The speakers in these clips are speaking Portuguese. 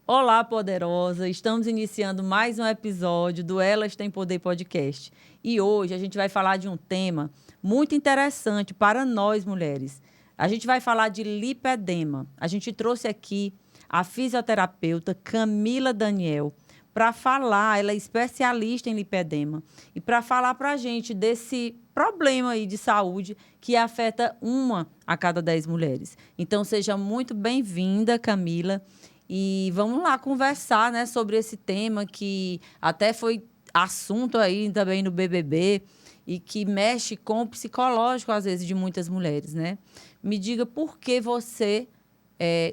Olá, poderosa! Estamos iniciando mais um episódio do Elas Têm Poder Podcast. E hoje a gente vai falar de um tema muito interessante para nós, mulheres. A gente vai falar de lipedema. A gente trouxe aqui a fisioterapeuta Camila Daniel para falar, ela é especialista em lipedema, e para falar para a gente desse problema aí de saúde que afeta 1 a cada 10 mulheres. Então, seja muito bem-vinda, Camila. E vamos lá conversar, né, sobre esse tema que até foi assunto aí também no BBB e que mexe com o psicológico, às vezes, de muitas mulheres, né? Me diga por que você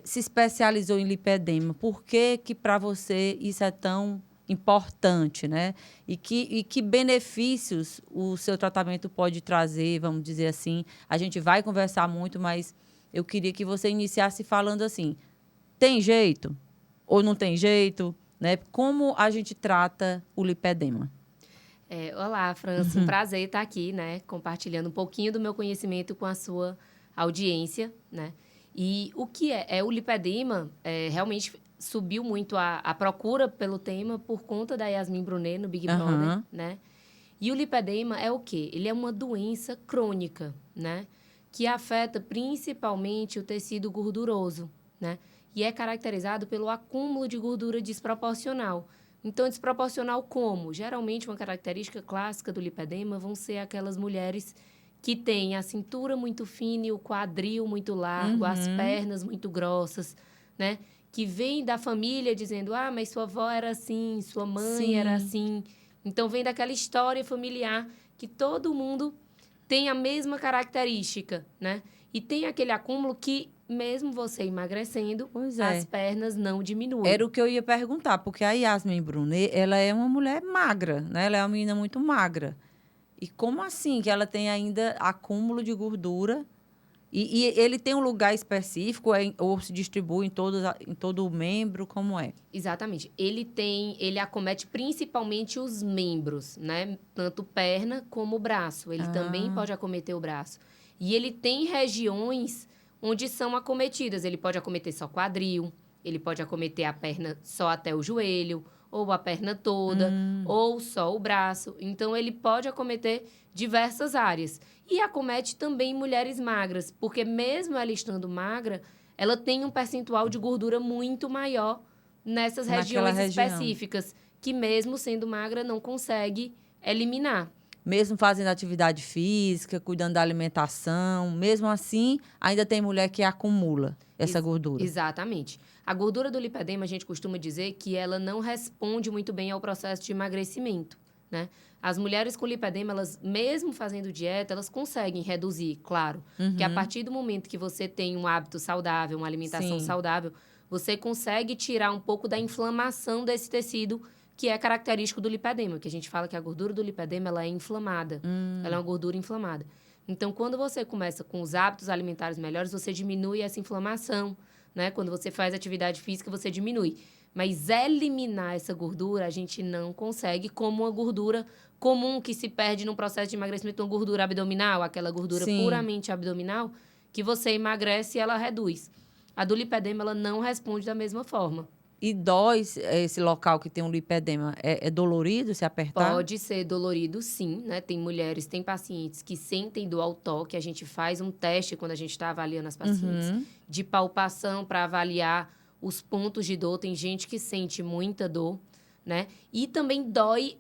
se especializou em lipedema, por que para você isso é tão importante, né? E que benefícios o seu tratamento pode trazer, vamos dizer assim. A gente vai conversar muito, mas eu queria que você iniciasse falando assim, tem jeito ou não tem jeito, né? Como a gente trata o lipedema? Olá, França, um prazer estar aqui, né, compartilhando um pouquinho do meu conhecimento com a sua audiência, né? E o que é o lipedema, realmente subiu muito a procura pelo tema por conta da Yasmin Brunet no Big Brother, Aham. né? E o lipedema é o quê? Ele é uma doença crônica, né? Que afeta principalmente o tecido gorduroso, né? E é caracterizado pelo acúmulo de gordura desproporcional. Então, desproporcional como? Geralmente, uma característica clássica do lipedema vão ser aquelas mulheres que têm a cintura muito fina e o quadril muito largo, as pernas muito grossas, né? Que vem da família dizendo, mas sua avó era assim, sua mãe era Sim. assim. Então, vem daquela história familiar que todo mundo tem a mesma característica, né? E tem aquele acúmulo que, mesmo você emagrecendo, Pois as é. pernas não diminuem. Era o que eu ia perguntar, porque a Yasmin Brunet, ela é uma mulher magra, né? Ela é uma menina muito magra. E como assim que ela tem ainda acúmulo de gordura? E ele tem um lugar específico ou se distribui em todo o membro? Como é? Exatamente. Ele acomete principalmente os membros, né? Tanto perna como braço. Ele também Ah, pode acometer o braço. E ele tem regiões onde são acometidas. Ele pode acometer só quadril, ele pode acometer a perna só até o joelho, ou a perna toda, ou só o braço. Então, ele pode acometer diversas áreas. E acomete também mulheres magras, porque mesmo ela estando magra, ela tem um percentual de gordura muito maior nessas naquela regiões região. específicas, que mesmo sendo magra, não consegue eliminar. Mesmo fazendo atividade física, cuidando da alimentação, mesmo assim, ainda tem mulher que acumula essa gordura. Exatamente. A gordura do lipedema, a gente costuma dizer que ela não responde muito bem ao processo de emagrecimento, né? As mulheres com lipedema, elas, mesmo fazendo dieta, elas conseguem reduzir, claro. Que a partir do momento que você tem um hábito saudável, uma alimentação Sim. saudável, você consegue tirar um pouco da inflamação desse tecido que é característico do lipedema, que a gente fala que a gordura do lipedema, ela é inflamada. Ela é uma gordura inflamada. Então, quando você começa com os hábitos alimentares melhores, você diminui essa inflamação, né? Quando você faz atividade física, você diminui. Mas eliminar essa gordura, a gente não consegue, como uma gordura comum que se perde num processo de emagrecimento, uma gordura abdominal, aquela gordura Sim. puramente abdominal, que você emagrece e ela reduz. A do lipedema, ela não responde da mesma forma. E dói esse local que tem um lipedema? É dolorido se apertar? Pode ser dolorido, sim, né? Tem mulheres, tem pacientes que sentem dor ao toque. A gente faz um teste quando a gente está avaliando as pacientes de palpação para avaliar os pontos de dor. Tem gente que sente muita dor, né? E também dói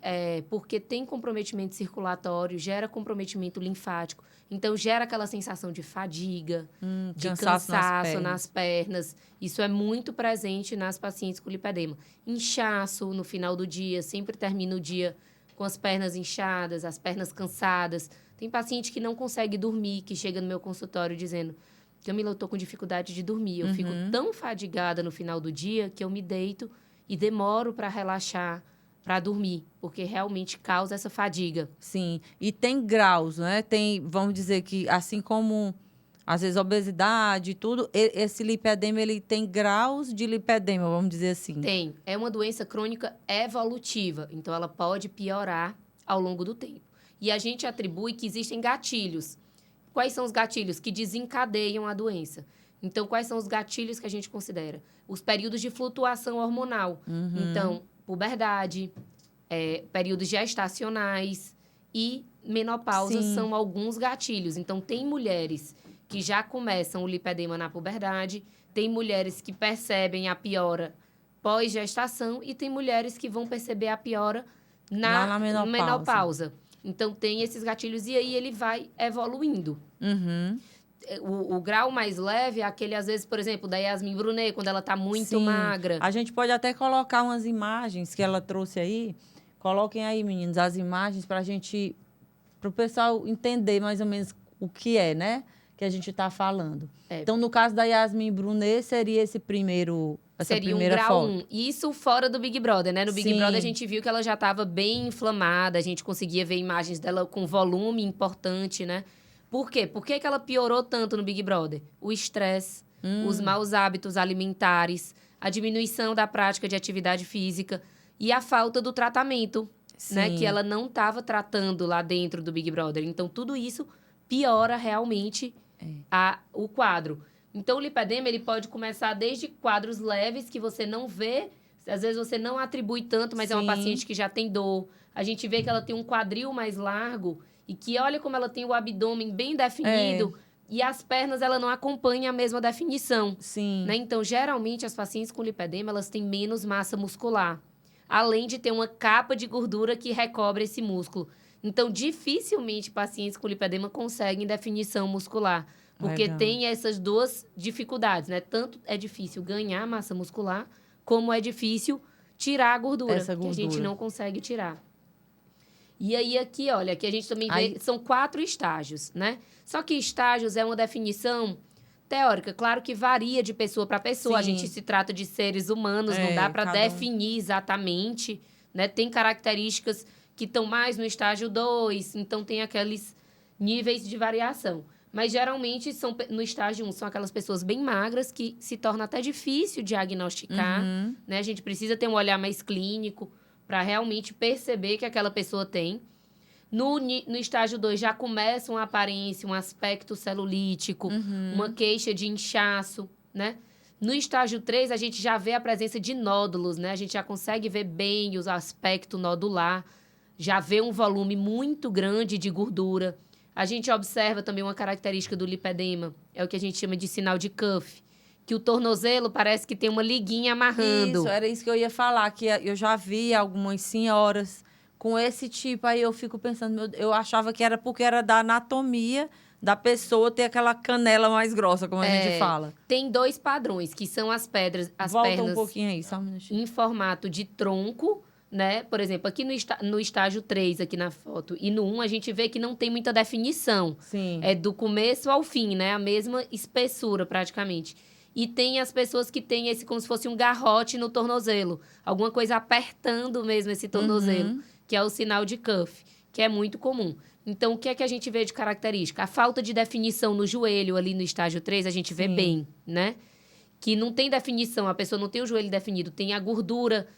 porque tem comprometimento circulatório, gera comprometimento linfático. Então, gera aquela sensação de fadiga, de Cansaço nas cansaço pernas. nas pernas. Isso é muito presente nas pacientes com lipedema. Inchaço no final do dia, sempre termina o dia com as pernas inchadas, as pernas cansadas. Tem paciente que não consegue dormir, que chega no meu consultório dizendo: Camila, eu tô com dificuldade de dormir. Eu fico tão fadigada no final do dia que eu me deito e demoro para relaxar, para dormir, porque realmente causa essa fadiga. Sim. E tem graus, né? Tem, vamos dizer que, assim como, às vezes, obesidade e tudo, esse lipedema, ele tem graus de lipedema, vamos dizer assim. Tem. É uma doença crônica evolutiva, então ela pode piorar ao longo do tempo. E a gente atribui que existem gatilhos. Quais são os gatilhos que desencadeiam a doença? Então, quais são os gatilhos que a gente considera? Os períodos de flutuação hormonal. Então, puberdade, períodos gestacionais e menopausa Sim. são alguns gatilhos. Então, tem mulheres que já começam o lipedema na puberdade, tem mulheres que percebem a piora pós-gestação e tem mulheres que vão perceber a piora Lá na menopausa. Então, tem esses gatilhos e aí ele vai evoluindo. O grau mais leve é aquele, às vezes, por exemplo, da Yasmin Brunet, quando ela está muito Sim. magra. A gente pode até colocar umas imagens que ela trouxe aí. Coloquem aí, meninos, as imagens para o pessoal entender mais ou menos o que é, né? Que a gente está falando. Então, no caso da Yasmin Brunet, seria essa Seria primeira um grau foto. 1. Isso fora do Big Brother, né? No Big Sim. Brother, a gente viu que ela já estava bem inflamada. A gente conseguia ver imagens dela com volume importante, né? Por quê? Por que ela piorou tanto no Big Brother? O estresse, os maus hábitos alimentares, a diminuição da prática de atividade física e a falta do tratamento, né? Que ela não estava tratando lá dentro do Big Brother. Então, tudo isso piora realmente o quadro. Então, o lipedema, ele pode começar desde quadros leves que você não vê, às vezes você não atribui tanto, mas é uma paciente que já tem dor. A gente vê que ela tem um quadril mais largo e que olha como ela tem o abdômen bem definido e as pernas, ela não acompanha a mesma definição. Sim. Né? Então, geralmente, as pacientes com lipedema, elas têm menos massa muscular, além de ter uma capa de gordura que recobre esse músculo. Então, dificilmente pacientes com lipedema conseguem definição muscular. Porque tem essas duas dificuldades, né? Tanto é difícil ganhar massa muscular, como é difícil tirar a gordura, que a gente não consegue tirar. E aí, aqui, olha, aqui a gente também vê... São 4 estágios, né? Só que estágios é uma definição teórica. Claro que varia de pessoa para pessoa. A gente se trata de seres humanos, não dá para definir exatamente, né? Tem características que estão mais no estágio 2, então tem aqueles níveis de variação. Mas, geralmente, no estágio 1, são aquelas pessoas bem magras que se torna até difícil diagnosticar, né? A gente precisa ter um olhar mais clínico para realmente perceber que aquela pessoa tem. No estágio 2, já começa uma aparência, um aspecto celulítico, uma queixa de inchaço, né? No estágio 3, a gente já vê a presença de nódulos, né? A gente já consegue ver bem o aspecto nodular, já vê um volume muito grande de gordura. A gente observa também uma característica do lipedema, é o que a gente chama de sinal de Cuff, que o tornozelo parece que tem uma liguinha amarrando. Isso, era isso que eu ia falar, que eu já vi algumas senhoras com esse tipo, aí eu fico pensando, eu achava que era porque era da anatomia da pessoa ter aquela canela mais grossa, como a gente fala. Tem 2 padrões, que são as pernas Volta um pouquinho aí, só um minutinho. Em formato de tronco, né? Por exemplo, aqui no estágio 3, aqui na foto, e no 1, a gente vê que não tem muita definição. Sim. É do começo ao fim, né? A mesma espessura, praticamente. E tem as pessoas que têm esse como se fosse um garrote no tornozelo. Alguma coisa apertando mesmo esse tornozelo, que é o sinal de Cuff, que é muito comum. Então, o que é que a gente vê de característica? A falta de definição no joelho, ali no estágio 3, a gente vê bem, né? Que não tem definição, a pessoa não tem o joelho definido, tem a gordura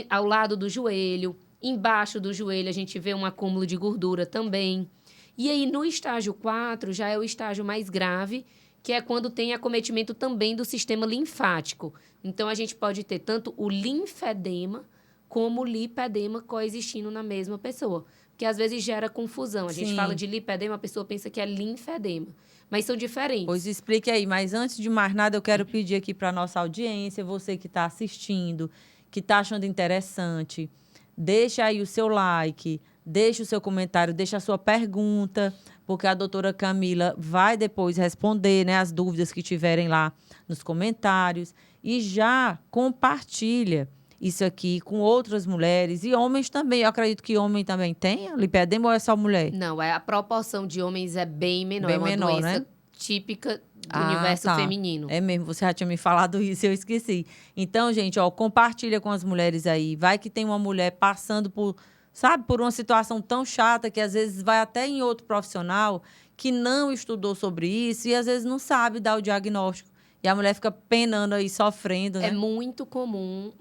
ao lado do joelho, embaixo do joelho a gente vê um acúmulo de gordura também. E aí, no estágio 4, já é o estágio mais grave, que é quando tem acometimento também do sistema linfático. Então, a gente pode ter tanto o linfedema como o lipedema coexistindo na mesma pessoa. Porque, às vezes, gera confusão. A gente fala de lipedema, a pessoa pensa que é linfedema. Mas são diferentes. Pois explique aí. Mas, antes de mais nada, eu quero pedir aqui para a nossa audiência, você que está assistindo, que está achando interessante, deixa aí o seu like, deixa o seu comentário, deixa a sua pergunta, porque a doutora Camila vai depois responder, né, as dúvidas que tiverem lá nos comentários. E já compartilha isso aqui com outras mulheres e homens também. Eu acredito que homem também tem lipedema ou é só mulher? Não, a proporção de homens é bem menor. Bem é uma menor, doença né? típica do universo feminino. É mesmo, você já tinha me falado isso e eu esqueci. Então, gente, ó, compartilha com as mulheres aí. Vai que tem uma mulher passando por, sabe, por uma situação tão chata que às vezes vai até em outro profissional que não estudou sobre isso e às vezes não sabe dar o diagnóstico. E a mulher fica penando aí, sofrendo, né? É muito comum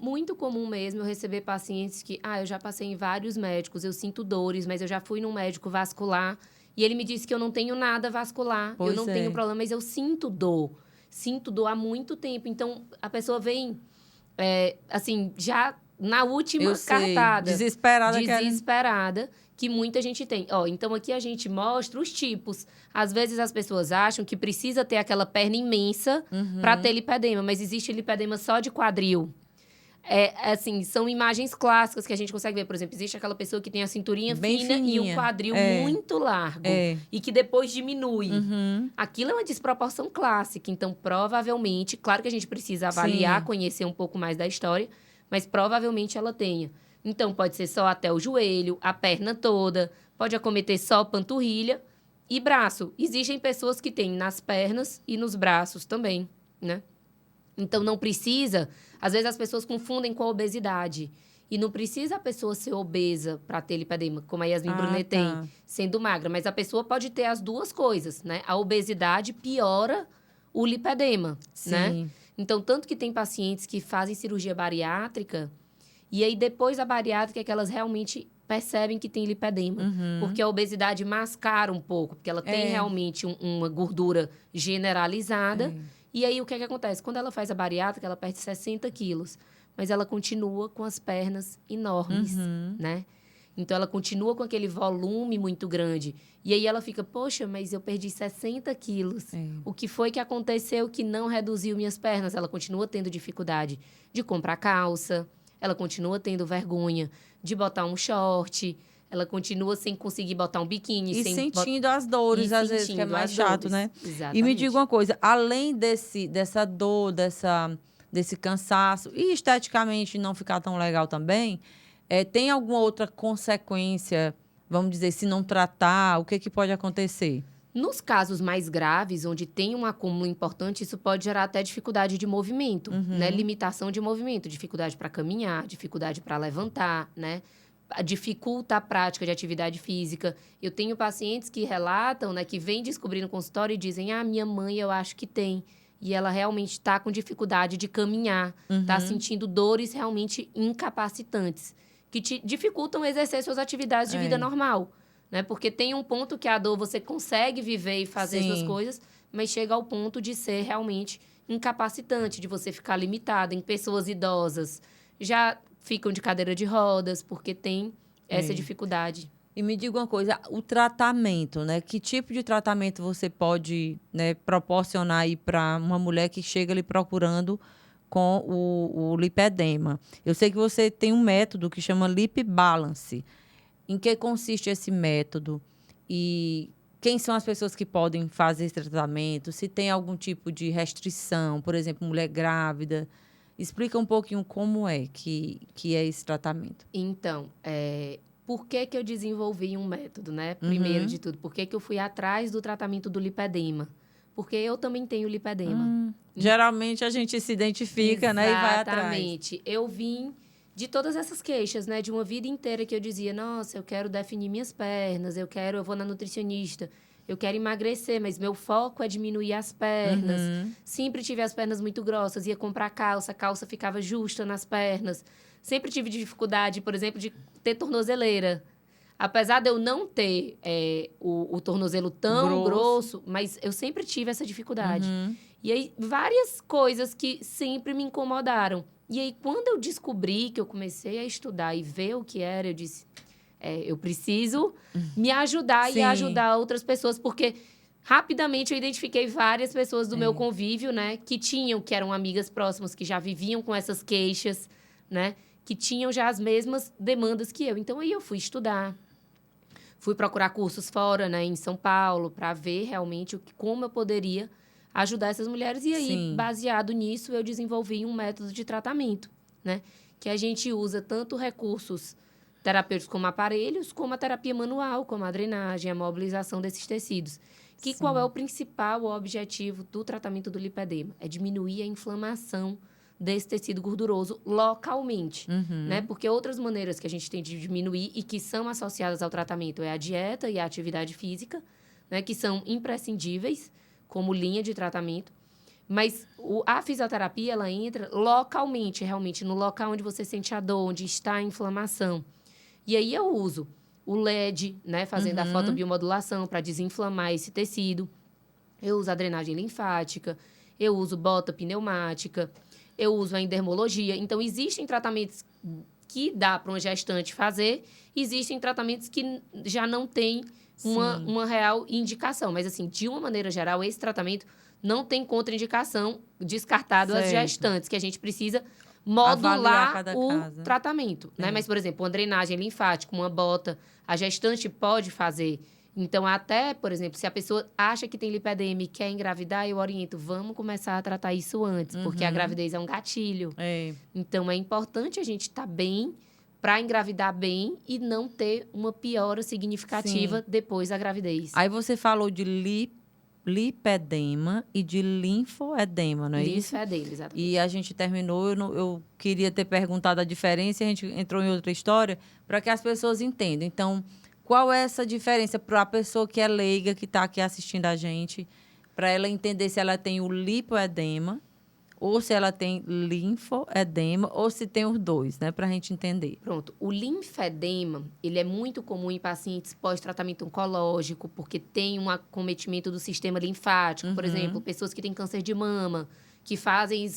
mesmo eu receber pacientes que, eu já passei em vários médicos, eu sinto dores, mas eu já fui num médico vascular e ele me disse que eu não tenho nada vascular, eu não tenho problema, mas eu sinto dor. sinto dor há muito tempo. Então, a pessoa vem, assim, já na última cartada. Desesperada, que muita gente tem. Ó, então, aqui a gente mostra os tipos. Às vezes, as pessoas acham que precisa ter aquela perna imensa para ter lipedema, mas existe lipedema só de quadril. Assim, são imagens clássicas que a gente consegue ver. Por exemplo, existe aquela pessoa que tem a cinturinha bem fina fininha. e o quadril muito largo. E que depois diminui. Aquilo é uma desproporção clássica. Então, provavelmente, claro que a gente precisa avaliar, conhecer um pouco mais da história, mas provavelmente ela tenha. Então, pode ser só até o joelho, a perna toda, pode acometer só a panturrilha e braço. Existem pessoas que têm nas pernas e nos braços também, né? Então, não precisa... Às vezes, as pessoas confundem com a obesidade. E não precisa a pessoa ser obesa para ter lipedema, como a Yasmin Brunet tem, sendo magra. Mas a pessoa pode ter as duas coisas, né? A obesidade piora o lipedema, né? Então, tanto que tem pacientes que fazem cirurgia bariátrica... E aí, depois da bariátrica, é que elas realmente percebem que tem lipedema. Porque a obesidade mascara um pouco. Porque ela tem realmente uma gordura generalizada. E aí, o que acontece? Quando ela faz a bariátrica, ela perde 60 quilos. Mas ela continua com as pernas enormes, né? Então, ela continua com aquele volume muito grande. E aí, ela fica, poxa, mas eu perdi 60 quilos. O que foi que aconteceu que não reduziu minhas pernas? Ela continua tendo dificuldade de comprar calça. Ela continua tendo vergonha de botar um short. Ela continua sem conseguir botar um biquíni. E sentindo as dores, às vezes, que é mais chato, né? Exatamente. E me diga uma coisa, além dessa dor, desse cansaço, e esteticamente não ficar tão legal também, tem alguma outra consequência, vamos dizer, se não tratar, o que pode acontecer? Nos casos mais graves, onde tem um acúmulo importante, isso pode gerar até dificuldade de movimento, né? Limitação de movimento, dificuldade para caminhar, dificuldade para levantar, né? Dificulta a prática de atividade física. Eu tenho pacientes que relatam, né, que vêm descobrir no consultório e dizem: minha mãe eu acho que tem. E ela realmente está com dificuldade de caminhar, está sentindo dores realmente incapacitantes, que te dificultam exercer suas atividades de vida normal. Né? Porque tem um ponto que a dor você consegue viver e fazer suas coisas, mas chega ao ponto de ser realmente incapacitante, de você ficar limitada. Em pessoas idosas já ficam de cadeira de rodas, porque tem essa dificuldade. E me diga uma coisa, o tratamento, né? Que tipo de tratamento você pode, né, proporcionar aí para uma mulher que chega ali procurando com o lipedema? Eu sei que você tem um método que chama Lip Balance. Em que consiste esse método? E quem são as pessoas que podem fazer esse tratamento? Se tem algum tipo de restrição, por exemplo, mulher grávida. Explica um pouquinho como é que é esse tratamento. Então, por que eu desenvolvi um método, né? Primeiro de tudo, por que eu fui atrás do tratamento do lipedema? Porque eu também tenho lipedema. Geralmente a gente se identifica, né? E vai atrás. Exatamente. Eu vim de todas essas queixas, né? De uma vida inteira que eu dizia, nossa, eu quero definir minhas pernas, eu vou na nutricionista, eu quero emagrecer, mas meu foco é diminuir as pernas. Sempre tive as pernas muito grossas, ia comprar calça, a calça ficava justa nas pernas. Sempre tive dificuldade, por exemplo, de ter tornozeleira. Apesar de eu não ter o tornozelo tão grosso, mas eu sempre tive essa dificuldade. E aí, várias coisas que sempre me incomodaram. E aí, quando eu descobri, que eu comecei a estudar e ver o que era, eu disse, eu preciso me ajudar e ajudar outras pessoas, porque rapidamente eu identifiquei várias pessoas do meu convívio, né, que eram amigas próximas, que já viviam com essas queixas, né, que tinham já as mesmas demandas que eu. Então, aí eu fui estudar, fui procurar cursos fora, né, em São Paulo, para ver realmente como eu poderia ajudar essas mulheres. E aí, baseado nisso, eu desenvolvi um método de tratamento, né? Que a gente usa tanto recursos terapêuticos como aparelhos, como a terapia manual, como a drenagem, a mobilização desses tecidos. Qual é o principal objetivo do tratamento do lipedema? É diminuir a inflamação desse tecido gorduroso localmente, né? Porque outras maneiras que a gente tem de diminuir e que são associadas ao tratamento é a dieta e a atividade física, né? Que são imprescindíveis como linha de tratamento, mas a fisioterapia, ela entra localmente, realmente, no local onde você sente a dor, onde está a inflamação. E aí eu uso o LED, né, fazendo a fotobiomodulação para desinflamar esse tecido. Eu uso a drenagem linfática, eu uso bota pneumática, eu uso a endermologia. Então, existem tratamentos que dá para uma gestante fazer, existem tratamentos que já não têm uma real indicação. Mas, assim, de uma maneira geral, esse tratamento não tem contraindicação, descartado as gestantes, que a gente precisa modular o tratamento, né? Mas, por exemplo, uma drenagem linfática, uma bota, a gestante pode fazer. Então, até, por exemplo, se a pessoa acha que tem lipedema e quer engravidar, eu oriento, vamos começar a tratar isso antes, porque a gravidez é um gatilho. Então, é importante a gente estar bem para engravidar bem e não ter uma piora significativa depois da gravidez. Aí você falou de lipedema e de linfoedema, não é isso? Linfoedema, exatamente. E a gente terminou, eu queria ter perguntado a diferença e a gente entrou em outra história para que as pessoas entendam. Então, qual é essa diferença para a pessoa que é leiga, que está aqui assistindo a gente, para ela entender se ela tem o lipoedema ou se ela tem linfoedema ou se tem os dois, né? Para a gente entender. Pronto. O linfedema, ele é muito comum em pacientes pós-tratamento oncológico, porque tem um acometimento do sistema linfático. Por exemplo, pessoas que têm câncer de mama, que fazem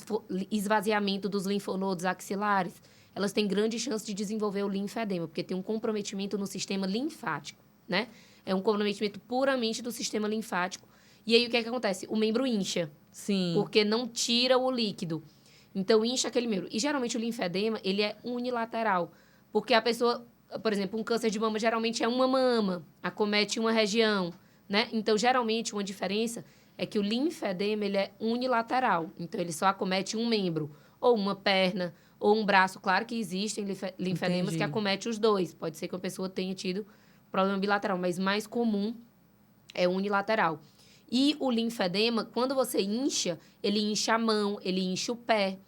esvaziamento dos linfonodos axilares, elas têm grande chance de desenvolver o linfedema, porque tem um comprometimento no sistema linfático, né? É um comprometimento puramente do sistema linfático. E aí, o que é que acontece? O membro incha. Sim. Porque não tira o líquido. Então, incha aquele membro. E, geralmente, o linfedema, ele é unilateral. Porque a pessoa, por exemplo, um câncer de mama, geralmente é uma mama, acomete uma região, né? Então, geralmente, uma diferença é que o linfedema, ele é unilateral. Então, ele só acomete um membro, ou uma perna, ou um braço. Claro que existem linfedemas que acometem os dois. Pode ser que a pessoa tenha tido problema bilateral, mas mais comum é unilateral. E o linfedema, quando você incha, ele incha a mão, ele incha o pé,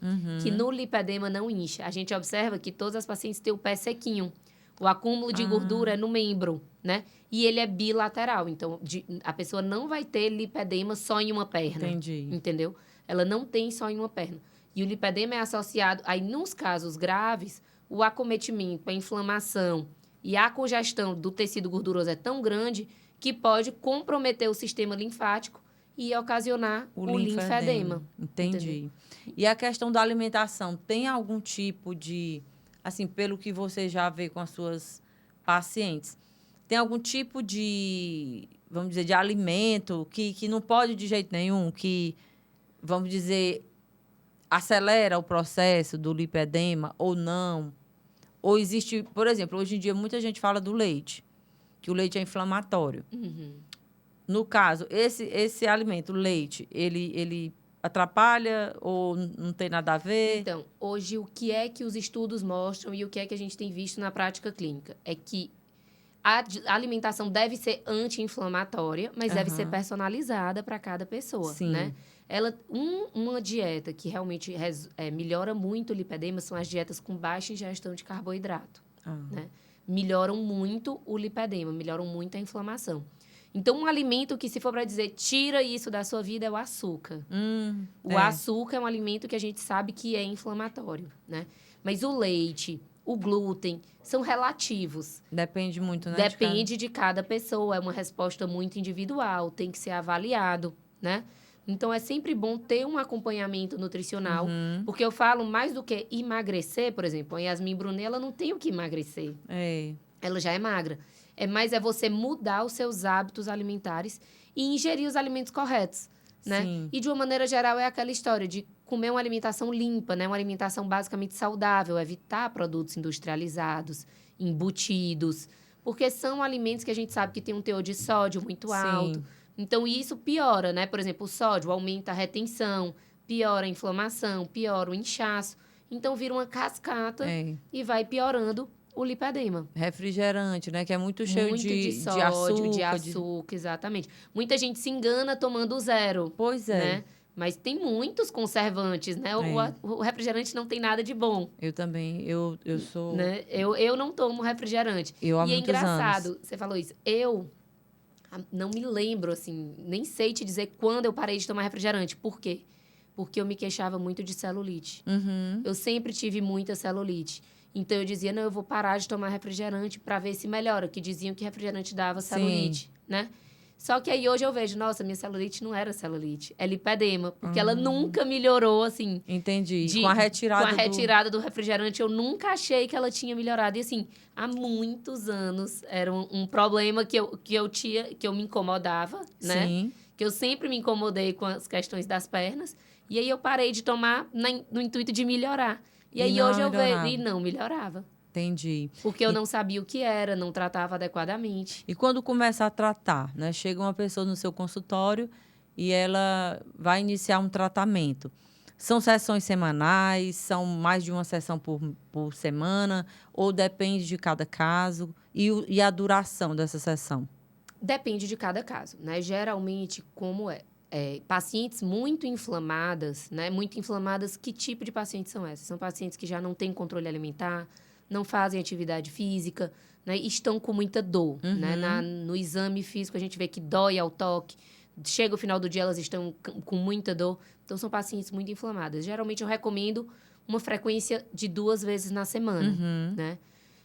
que no lipedema não incha. A gente observa que todas as pacientes têm o pé sequinho. O acúmulo de gordura é no membro, né? E ele é bilateral. Então, a pessoa não vai ter lipedema só em uma perna. Entendi. Entendeu? Ela não tem só em uma perna. E o lipedema é associado, aí nos casos graves, o acometimento, a inflamação e a congestão do tecido gorduroso é tão grande que pode comprometer o sistema linfático e ocasionar o linfedema. Entendi. Entendeu? E a questão da alimentação, tem algum tipo de, assim, pelo que você já vê com as suas pacientes, tem algum tipo de, vamos dizer, de alimento que não pode de jeito nenhum, que, vamos dizer, acelera o processo do lipedema ou não? Ou existe, por exemplo, hoje em dia muita gente fala do leite, que o leite é inflamatório. No caso, esse alimento, o leite, ele atrapalha ou não tem nada a ver? Então, hoje, o que é que os estudos mostram e o que é que a gente tem visto na prática clínica? É que a alimentação deve ser anti-inflamatória, mas deve ser personalizada para cada pessoa, né? Uma dieta que realmente melhora muito o lipedema são as dietas com baixa ingestão de carboidrato, né? Melhoram muito o lipedema, melhoram muito a inflamação. Então, um alimento que, se for para dizer, tira isso da sua vida, é o açúcar. Açúcar é um alimento que a gente sabe que é inflamatório, né? Mas o leite, o glúten, são relativos. Depende muito, né? Depende de cada pessoa, é uma resposta muito individual, tem que ser avaliado, né? Então, é sempre bom ter um acompanhamento nutricional, porque eu falo mais do que emagrecer, por exemplo, a Yasmin Brunet, ela não tem o que emagrecer. Ela já é magra. Mas é você mudar os seus hábitos alimentares e ingerir os alimentos corretos, né? E, de uma maneira geral, é aquela história de comer uma alimentação limpa, né? Uma alimentação basicamente saudável, evitar produtos industrializados, embutidos, porque são alimentos que a gente sabe que tem um teor de sódio muito alto. Então, isso piora, né? Por exemplo, o sódio aumenta a retenção, piora a inflamação, piora o inchaço. Então, vira uma cascata e vai piorando o lipedema. Refrigerante, né? Que é muito cheio de sódio, de açúcar, exatamente. Muita gente se engana tomando zero. Pois é. Né? Mas tem muitos conservantes, né? O refrigerante não tem nada de bom. Eu também, eu sou... Né? Eu não tomo refrigerante. Eu há muitos anos. E é engraçado, você falou isso. Eu não me lembro, assim, nem sei te dizer quando eu parei de tomar refrigerante. Por quê? Porque eu me queixava muito de celulite. Eu sempre tive muita celulite. Então, eu dizia, não, eu vou parar de tomar refrigerante para ver se melhora. Que diziam que refrigerante dava celulite, né? Só que aí hoje eu vejo, nossa, minha celulite não era celulite, é lipedema. Porque ela nunca melhorou, assim. Entendi. Com a retirada do refrigerante, eu nunca achei que ela tinha melhorado. E assim, há muitos anos era um problema que eu me incomodava, né? Sim. Que eu sempre me incomodei com as questões das pernas. E aí eu parei de tomar no intuito de melhorar. E aí hoje eu vejo. E não melhorava. Entendi. Porque eu não sabia o que era, não tratava adequadamente. E quando começa a tratar, né? Chega uma pessoa no seu consultório e ela vai iniciar um tratamento. São sessões semanais? São mais de uma sessão por semana? Ou depende de cada caso? E a duração dessa sessão? Depende de cada caso, né? Geralmente, como pacientes muito inflamadas, né? Muito inflamadas, que tipo de pacientes são essas? São pacientes que já não têm controle alimentar, não fazem atividade física, né? Estão com muita dor, né? No exame físico, a gente vê que dói ao toque. Chega o final do dia, elas estão com muita dor. Então, são pacientes muito inflamadas. Geralmente, eu recomendo uma frequência de 2 vezes na semana, né?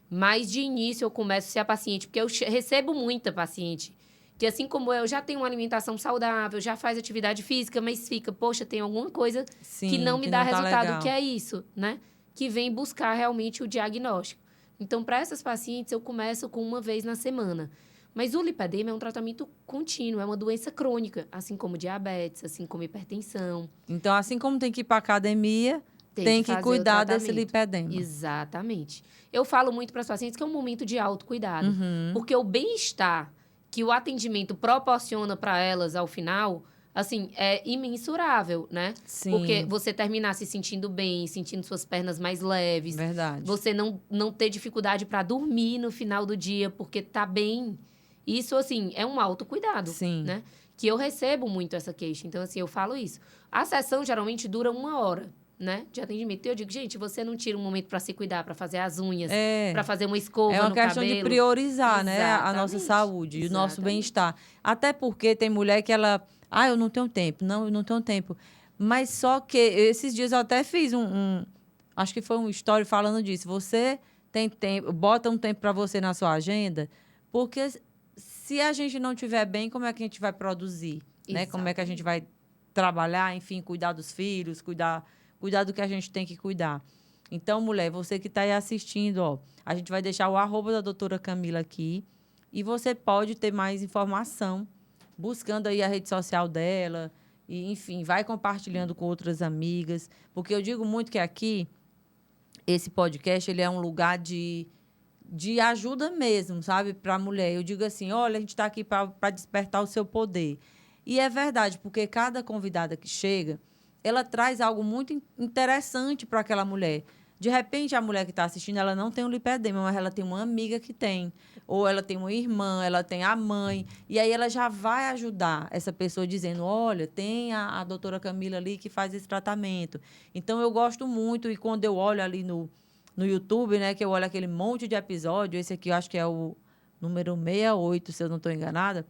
Mas, de início, eu começo a ser a paciente, porque eu recebo muita paciente que, assim como eu, já tem uma alimentação saudável, já faz atividade física, mas fica, poxa, tem alguma coisa que não me dá resultado. Legal. Que é isso, né? Que vem buscar realmente o diagnóstico. Então, para essas pacientes, eu começo com 1 vez na semana. Mas o lipedema é um tratamento contínuo, é uma doença crônica, assim como diabetes, assim como hipertensão. Então, assim como tem que ir para a academia, tem que cuidar desse lipedema. Exatamente. Eu falo muito para as pacientes que é um momento de autocuidado. Porque o bem-estar que o atendimento proporciona para elas ao final, assim, é imensurável, né? Sim. Porque você terminar se sentindo bem, sentindo suas pernas mais leves. Verdade. Você não ter dificuldade para dormir no final do dia, porque tá bem. Isso, assim, é um autocuidado, Sim. né? Que eu recebo muito essa queixa. Então, assim, eu falo isso. A sessão, geralmente, dura 1 hora, né? De atendimento. E eu digo, gente, você não tira um momento para se cuidar, para fazer as unhas, para fazer uma escova no cabelo. É uma questão de priorizar, né? A nossa saúde e o nosso bem-estar. Até porque tem mulher que ela... eu não tenho tempo. Não, eu não tenho tempo. Mas só que esses dias eu até fiz acho que foi um story falando disso. Você tem tempo, bota um tempo para você na sua agenda, porque se a gente não estiver bem, como é que a gente vai produzir? Né? Como é que a gente vai trabalhar, enfim, cuidar dos filhos, cuidar do que a gente tem que cuidar. Então, mulher, você que está aí assistindo, ó, a gente vai deixar o @ da doutora Camila aqui e você pode ter mais informação buscando aí a rede social dela e, enfim, vai compartilhando com outras amigas, porque eu digo muito que aqui, esse podcast, ele é um lugar de ajuda mesmo, sabe, para a mulher. Eu digo assim, olha, a gente está aqui para despertar o seu poder. E é verdade, porque cada convidada que chega, ela traz algo muito interessante para aquela mulher. De repente, a mulher que está assistindo, ela não tem um lipedema, mas ela tem uma amiga que tem. Ou ela tem uma irmã, ela tem a mãe. E aí ela já vai ajudar essa pessoa dizendo, olha, tem a doutora Camila ali que faz esse tratamento. Então, eu gosto muito. E quando eu olho ali no YouTube, né, que eu olho aquele monte de episódio, esse aqui eu acho que é o número 68, se eu não estou enganada,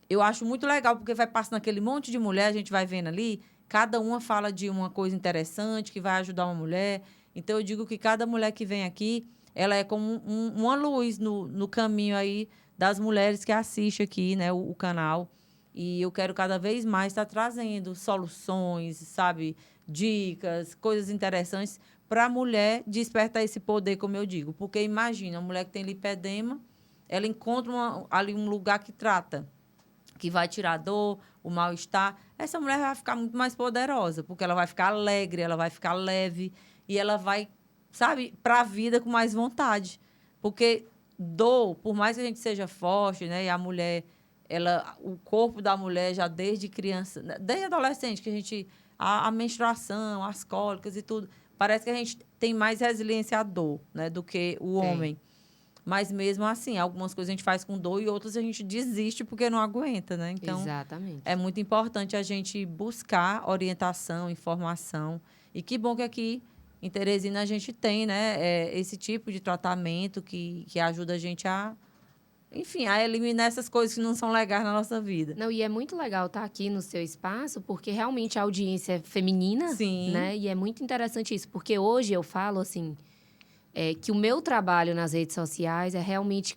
eu acho muito legal, porque vai passando aquele monte de mulher, a gente vai vendo ali, cada uma fala de uma coisa interessante que vai ajudar uma mulher. Então, eu digo que cada mulher que vem aqui, ela é como uma luz no caminho aí das mulheres que assistem aqui, né, o canal. E eu quero cada vez mais estar trazendo soluções, sabe, dicas, coisas interessantes para a mulher despertar esse poder, como eu digo. Porque imagina, uma mulher que tem lipedema, ela encontra ali um lugar que trata, que vai tirar a dor, o mal-estar. Essa mulher vai ficar muito mais poderosa, porque ela vai ficar alegre, ela vai ficar leve e ela vai, sabe, para a vida com mais vontade. Porque dor, por mais que a gente seja forte, né, e a mulher, o corpo da mulher já desde criança, desde adolescente, que a gente... A menstruação, as cólicas e tudo, parece que a gente tem mais resiliência à dor, né, do que o homem. Mas mesmo assim, algumas coisas a gente faz com dor e outras a gente desiste porque não aguenta, né? Então, exatamente. É muito importante a gente buscar orientação, informação. E que bom que aqui em Teresina a gente tem, né, esse tipo de tratamento que ajuda a gente a eliminar essas coisas que não são legais na nossa vida. Não, e é muito legal estar aqui no seu espaço, porque realmente a audiência é feminina, Sim. Né? E é muito interessante isso, porque hoje eu falo assim, que o meu trabalho nas redes sociais é realmente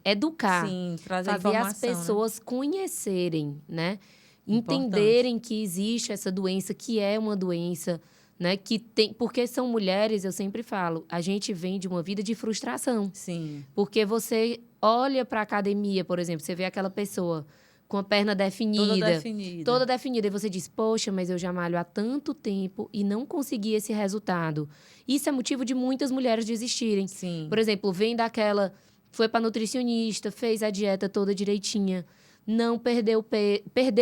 educar. Sim, trazer fazer informação, as pessoas conhecerem, né? Importante. Entenderem que existe essa doença, que é uma doença, né? Que tem, porque são mulheres, eu sempre falo, a gente vem de uma vida de frustração. Sim. Porque você olha para a academia, por exemplo, você vê aquela pessoa com a perna definida. Toda definida. E você diz, poxa, mas eu já malho há tanto tempo e não consegui esse resultado. Isso é motivo de muitas mulheres desistirem. Sim. Por exemplo, vem daquela... Foi para nutricionista, fez a dieta toda direitinha, não perdeu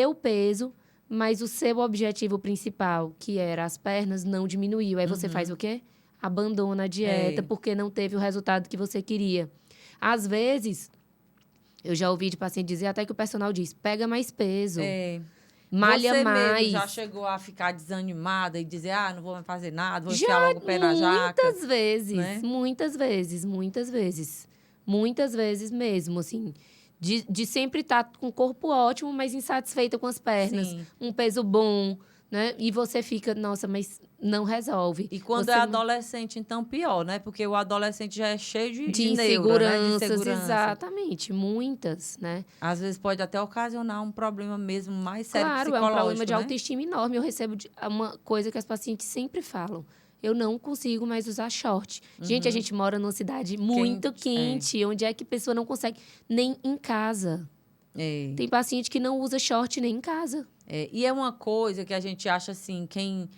o peso, mas o seu objetivo principal, que era as pernas, não diminuiu. Aí você faz o quê? Abandona a dieta porque não teve o resultado que você queria. Às vezes, eu já ouvi de paciente dizer até que o personal diz, pega mais peso, malha você mais. Mesmo já chegou a ficar desanimada e dizer, não vou mais fazer nada, vou enfiar logo o pé na jaca? Muitas vezes, né? Muitas vezes mesmo, assim. De sempre estar com o corpo ótimo, mas insatisfeita com as pernas. Sim. Um peso bom, né? E você fica, nossa, mas não resolve. E quando você é adolescente, então, pior, né? Porque o adolescente já é cheio de inseguranças, neura, né? De insegurança. Exatamente, muitas, né? Às vezes pode até ocasionar um problema mesmo mais sério Claro, psicológico, é um problema de né? autoestima enorme. Eu recebo uma coisa que as pacientes sempre falam. Eu não consigo mais usar short. Gente, a gente mora numa cidade muito quente. Onde é que a pessoa não consegue? Nem em casa. Tem paciente que não usa short nem em casa. E é uma coisa que a gente acha assim, quem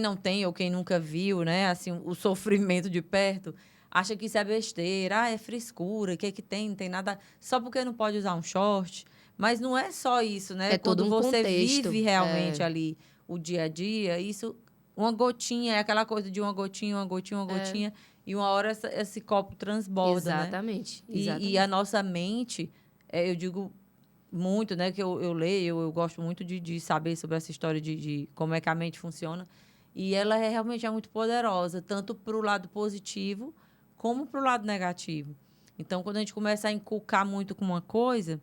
não tem ou quem nunca viu, né? Assim, o sofrimento de perto, acha que isso é besteira. É frescura, que tem? Não tem nada. Só porque não pode usar um short. Mas não é só isso, né? É todo Quando um você contexto. vive realmente ali o dia a dia, isso... Uma gotinha, é aquela coisa de uma gotinha, e uma hora esse copo transborda, Exatamente. né? Exatamente. E a nossa mente, eu digo muito, né? Que eu leio, eu gosto muito de saber sobre essa história de como é que a mente funciona. E ela realmente é muito poderosa, tanto para o lado positivo, como para o lado negativo. Então, quando a gente começa a inculcar muito com uma coisa...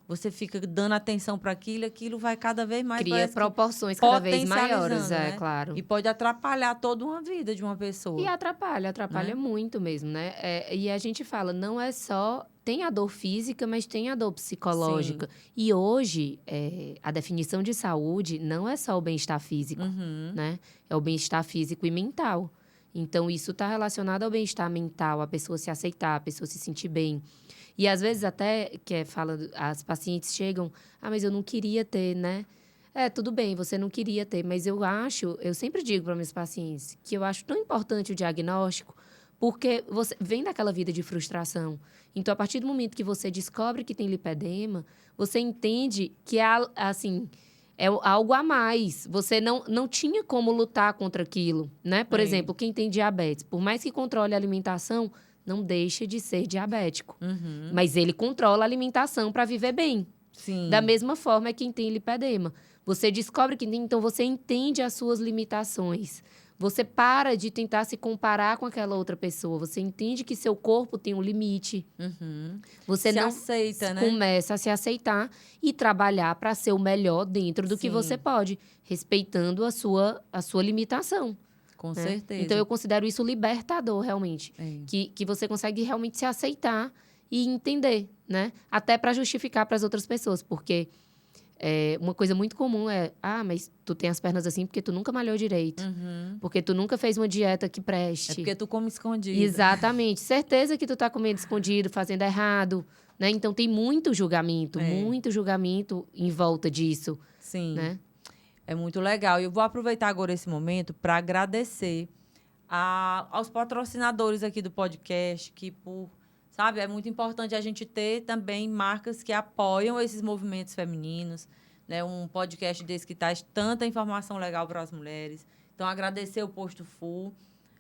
Você fica dando atenção para aquilo vai cada vez mais... Cria proporções cada vez maiores, né? claro. E pode atrapalhar toda uma vida de uma pessoa. E atrapalha muito mesmo, né? E a gente fala, não é só... Tem a dor física, mas tem a dor psicológica. Sim. E hoje, a definição de saúde não é só o bem-estar físico, né? É o bem-estar físico e mental. Então, isso está relacionado ao bem-estar mental, a pessoa se aceitar, a pessoa se sentir bem. E às vezes até, as pacientes chegam, mas eu não queria ter, né? Tudo bem, você não queria ter, mas eu sempre digo para meus pacientes que eu acho tão importante o diagnóstico, porque você vem daquela vida de frustração. Então, a partir do momento que você descobre que tem lipedema, você entende que é algo a mais. Você não tinha como lutar contra aquilo, né? Por exemplo, quem tem diabetes, por mais que controle a alimentação, não deixa de ser diabético. Mas ele controla a alimentação para viver bem. Sim. Da mesma forma é quem tem lipedema. Você descobre que tem, então você entende as suas limitações. Você para de tentar se comparar com aquela outra pessoa. Você entende que seu corpo tem um limite. Você se aceita, né? Começa a se aceitar e trabalhar para ser o melhor dentro do que você pode, respeitando a sua limitação. Com certeza. Então, eu considero isso libertador, realmente. Que você consegue realmente se aceitar e entender, né? Até para justificar para as outras pessoas. Porque uma coisa muito comum mas tu tem as pernas assim porque tu nunca malhou direito. Porque tu nunca fez uma dieta que preste. É porque tu come escondido. Exatamente. Certeza que tu tá comendo escondido, fazendo errado, né? Então, tem muito julgamento em volta disso. Sim. Né? É muito legal. E eu vou aproveitar agora esse momento para agradecer aos patrocinadores aqui do podcast, que sabe, é muito importante a gente ter também marcas que apoiam esses movimentos femininos, né? Um podcast desse que traz tanta informação legal para as mulheres. Então, agradecer o Posto Full,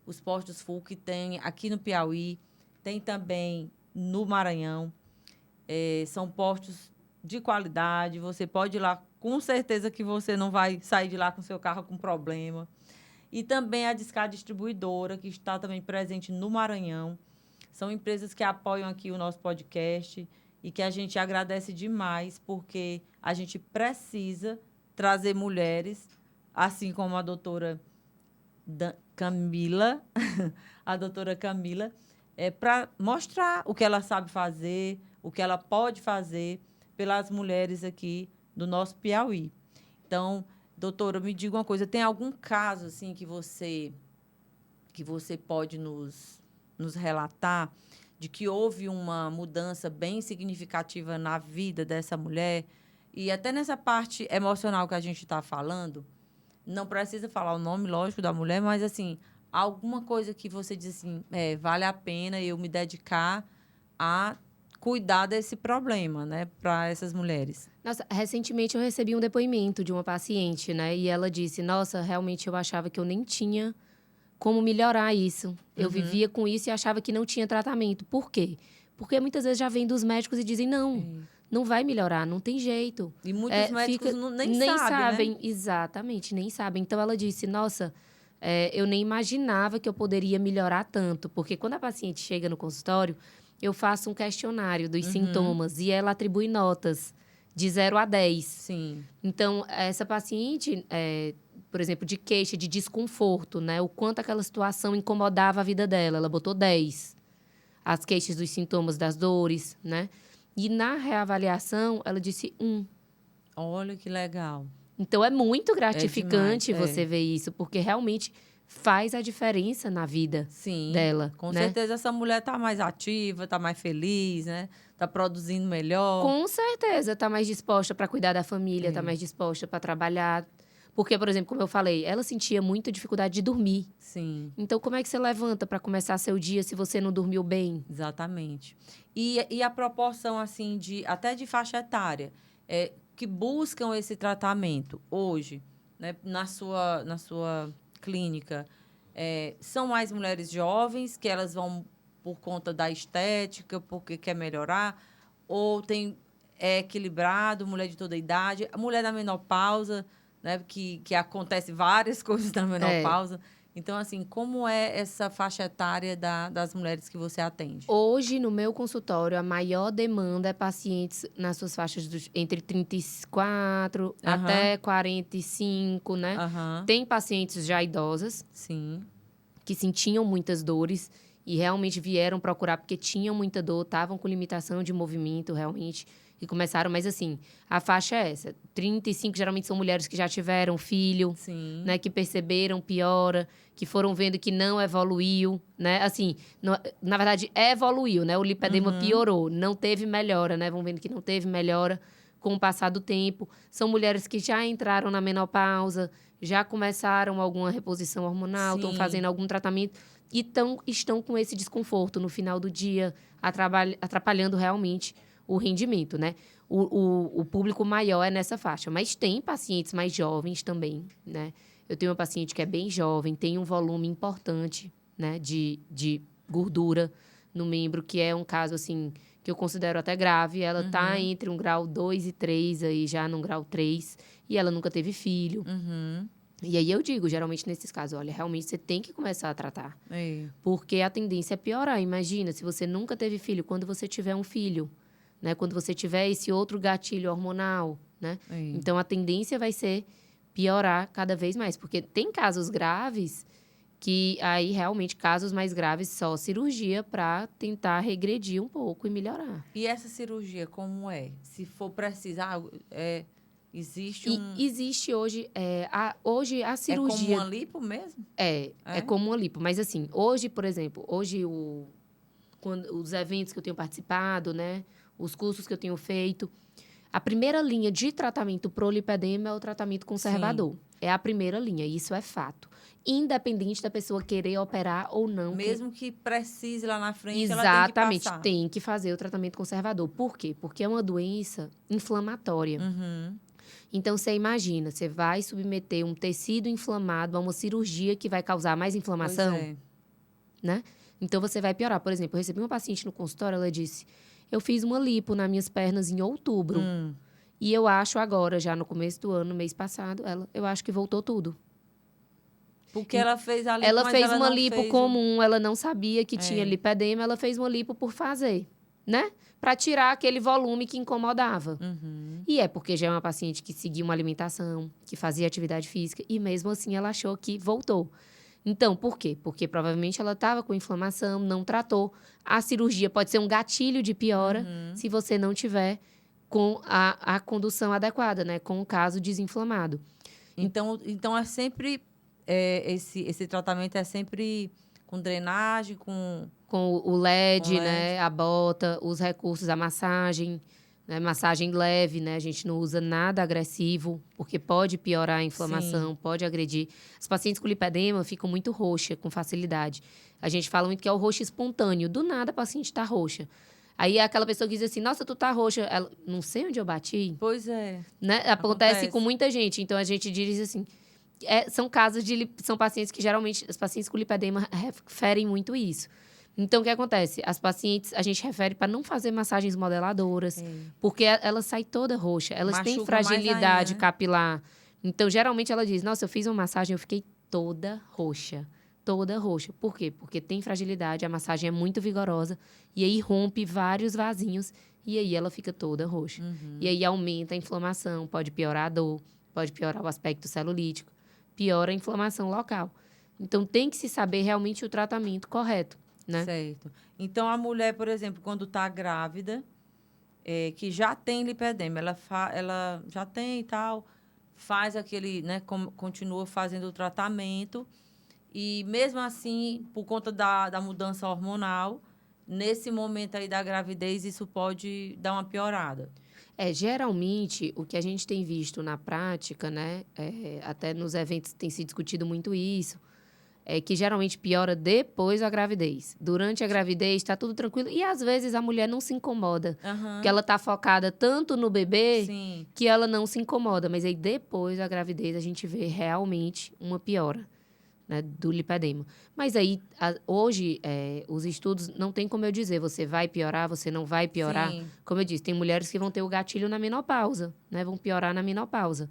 os postos Full que tem aqui no Piauí, tem também no Maranhão. São postos de qualidade, você pode ir lá, com certeza que você não vai sair de lá com seu carro com problema. E também a Discar Distribuidora, que está também presente no Maranhão. São empresas que apoiam aqui o nosso podcast e que a gente agradece demais, porque a gente precisa trazer mulheres, assim como a doutora Camila, a doutora Camila, para mostrar o que ela sabe fazer, o que ela pode fazer pelas mulheres aqui do nosso Piauí. Então, doutora, me diga uma coisa, tem algum caso assim que você pode nos relatar de que houve uma mudança bem significativa na vida dessa mulher? E até nessa parte emocional que a gente está falando, não precisa falar o nome, lógico, da mulher, mas, assim, alguma coisa que você diz assim, vale a pena eu me dedicar a cuidar desse problema, né, para essas mulheres. Nossa, recentemente eu recebi um depoimento de uma paciente, né? E ela disse, nossa, realmente eu achava que eu nem tinha como melhorar isso. Eu vivia com isso e achava que não tinha tratamento. Por quê? Porque muitas vezes já vem dos médicos e dizem, não vai melhorar, não tem jeito. E muitos médicos nem sabem, né? Exatamente, nem sabem. Então, ela disse, nossa, eu nem imaginava que eu poderia melhorar tanto. Porque quando a paciente chega no consultório, eu faço um questionário dos sintomas e ela atribui notas de 0 a 10. Sim. Então, essa paciente, por exemplo, de queixa, de desconforto, né? O quanto aquela situação incomodava a vida dela. Ela botou 10. As queixas dos sintomas das dores, né? E na reavaliação, ela disse 1. Olha que legal. Então, é muito gratificante demais, você ver isso, porque realmente faz a diferença na vida dela. Com né? certeza essa mulher está mais ativa, está mais feliz, né? Está produzindo melhor. Com certeza, está mais disposta para cuidar da família, está mais disposta para trabalhar. Porque, por exemplo, como eu falei, ela sentia muita dificuldade de dormir. Sim. Então, como é que você levanta para começar seu dia se você não dormiu bem? Exatamente. E a proporção, assim, até de faixa etária, que buscam esse tratamento hoje, né, na sua clínica, são mais mulheres jovens, que elas vão por conta da estética, porque quer melhorar, ou é equilibrado, mulher de toda a idade, a mulher da menopausa, né, que acontece várias coisas na menopausa. Então, assim, como é essa faixa etária das mulheres que você atende? Hoje, no meu consultório, a maior demanda é pacientes nas suas faixas entre 34 até 45, né? Tem pacientes já idosas. Sim. Que sentiam muitas dores e realmente vieram procurar porque tinham muita dor, estavam com limitação de movimento, realmente. E começaram, mas assim, a faixa é essa. 35 geralmente são mulheres que já tiveram filho, né? Que perceberam piora, que foram vendo que não evoluiu, né? Assim, na verdade, evoluiu, né? O lipedema piorou, não teve melhora, né? Vão vendo que não teve melhora com o passar do tempo. São mulheres que já entraram na menopausa, já começaram alguma reposição hormonal, estão fazendo algum tratamento e estão com esse desconforto no final do dia, atrapalhando realmente o rendimento, né? O público maior é nessa faixa. Mas tem pacientes mais jovens também, né? Eu tenho uma paciente que é bem jovem, tem um volume importante, né? De gordura no membro, que é um caso, assim, que eu considero até grave. Ela tá entre um grau 2 e 3, aí já num grau 3, e ela nunca teve filho. E aí eu digo, geralmente nesses casos, olha, realmente você tem que começar a tratar. Porque a tendência é piorar. Imagina, se você nunca teve filho, quando você tiver um filho, né? Quando você tiver esse outro gatilho hormonal, né? Então, a tendência vai ser piorar cada vez mais. Porque tem casos graves que aí, realmente, casos mais graves, só cirurgia para tentar regredir um pouco e melhorar. E essa cirurgia, como é? Se for precisar, existe Existe hoje, hoje a cirurgia... É como uma lipo mesmo? É como uma lipo. Mas, assim, hoje, por exemplo, os eventos que eu tenho participado, né? Os cursos que eu tenho feito, a primeira linha de tratamento pro lipedema é o tratamento conservador. É a primeira linha, isso é fato. Independente da pessoa querer operar ou não. Mesmo que precise lá na frente, exatamente, ela tem que passar. Tem que fazer o tratamento conservador. Por quê? Porque é uma doença inflamatória. Então, você imagina, você vai submeter um tecido inflamado a uma cirurgia que vai causar mais inflamação? Pois é. Né? Então, você vai piorar. Por exemplo, eu recebi uma paciente no consultório, ela disse... Eu fiz uma lipo nas minhas pernas em outubro. E eu acho agora, já no começo do ano, no mês passado, eu acho que voltou tudo. Porque ela fez a lipo, ela mas fez ela uma não lipo fez comum, ela não sabia que tinha lipedema, ela fez uma lipo por fazer, né? Para tirar aquele volume que incomodava. E é porque já é uma paciente que seguia uma alimentação, que fazia atividade física, e mesmo assim ela achou que voltou. Então, por quê? Porque provavelmente ela estava com inflamação, não tratou. A cirurgia pode ser um gatilho de piora se você não tiver com a condução adequada, né? Com o caso desinflamado. Então é sempre... esse tratamento é sempre com drenagem, com Com o LED, LED. né? A bota, os recursos, a massagem, né? Massagem leve, né? A gente não usa nada agressivo, porque pode piorar a inflamação, pode agredir. As pacientes com lipedema ficam muito roxas com facilidade. A gente fala muito que é o roxo espontâneo. Do nada a paciente tá roxa. Aí é aquela pessoa que diz assim, nossa, tu tá roxa. Ela, não sei onde eu bati. Pois é. Né? Acontece com muita gente. Então, a gente diz assim... são casos são pacientes que, geralmente, as pacientes com lipedema referem muito isso. Então, o que acontece? As pacientes, a gente refere para não fazer massagens modeladoras, porque ela sai toda roxa. Elas têm fragilidade capilar. Então, geralmente, ela diz, nossa, eu fiz uma massagem, eu fiquei toda roxa. Toda roxa. Por quê? Porque tem fragilidade, a massagem é muito vigorosa, e aí rompe vários vasinhos, e aí ela fica toda roxa. E aí aumenta a inflamação, pode piorar a dor, pode piorar o aspecto celulítico, piora a inflamação local. Então, tem que se saber realmente o tratamento correto, né? Certo. Então, a mulher, por exemplo, quando está grávida, que já tem lipedema, ela já tem e tal, faz aquele, né, continua fazendo o tratamento, e mesmo assim, por conta da mudança hormonal, nesse momento aí da gravidez, isso pode dar uma piorada. Geralmente, o que a gente tem visto na prática, né, até nos eventos tem se discutido muito isso, é que geralmente piora depois da gravidez. Durante a gravidez está tudo tranquilo e às vezes a mulher não se incomoda, porque ela está focada tanto no bebê que ela não se incomoda, mas aí depois da gravidez a gente vê realmente uma piora, né, do lipedema. Mas aí, hoje, os estudos, não tem como eu dizer, você vai piorar, você não vai piorar. Sim. Como eu disse, tem mulheres que vão ter o gatilho na menopausa, né, vão piorar na menopausa.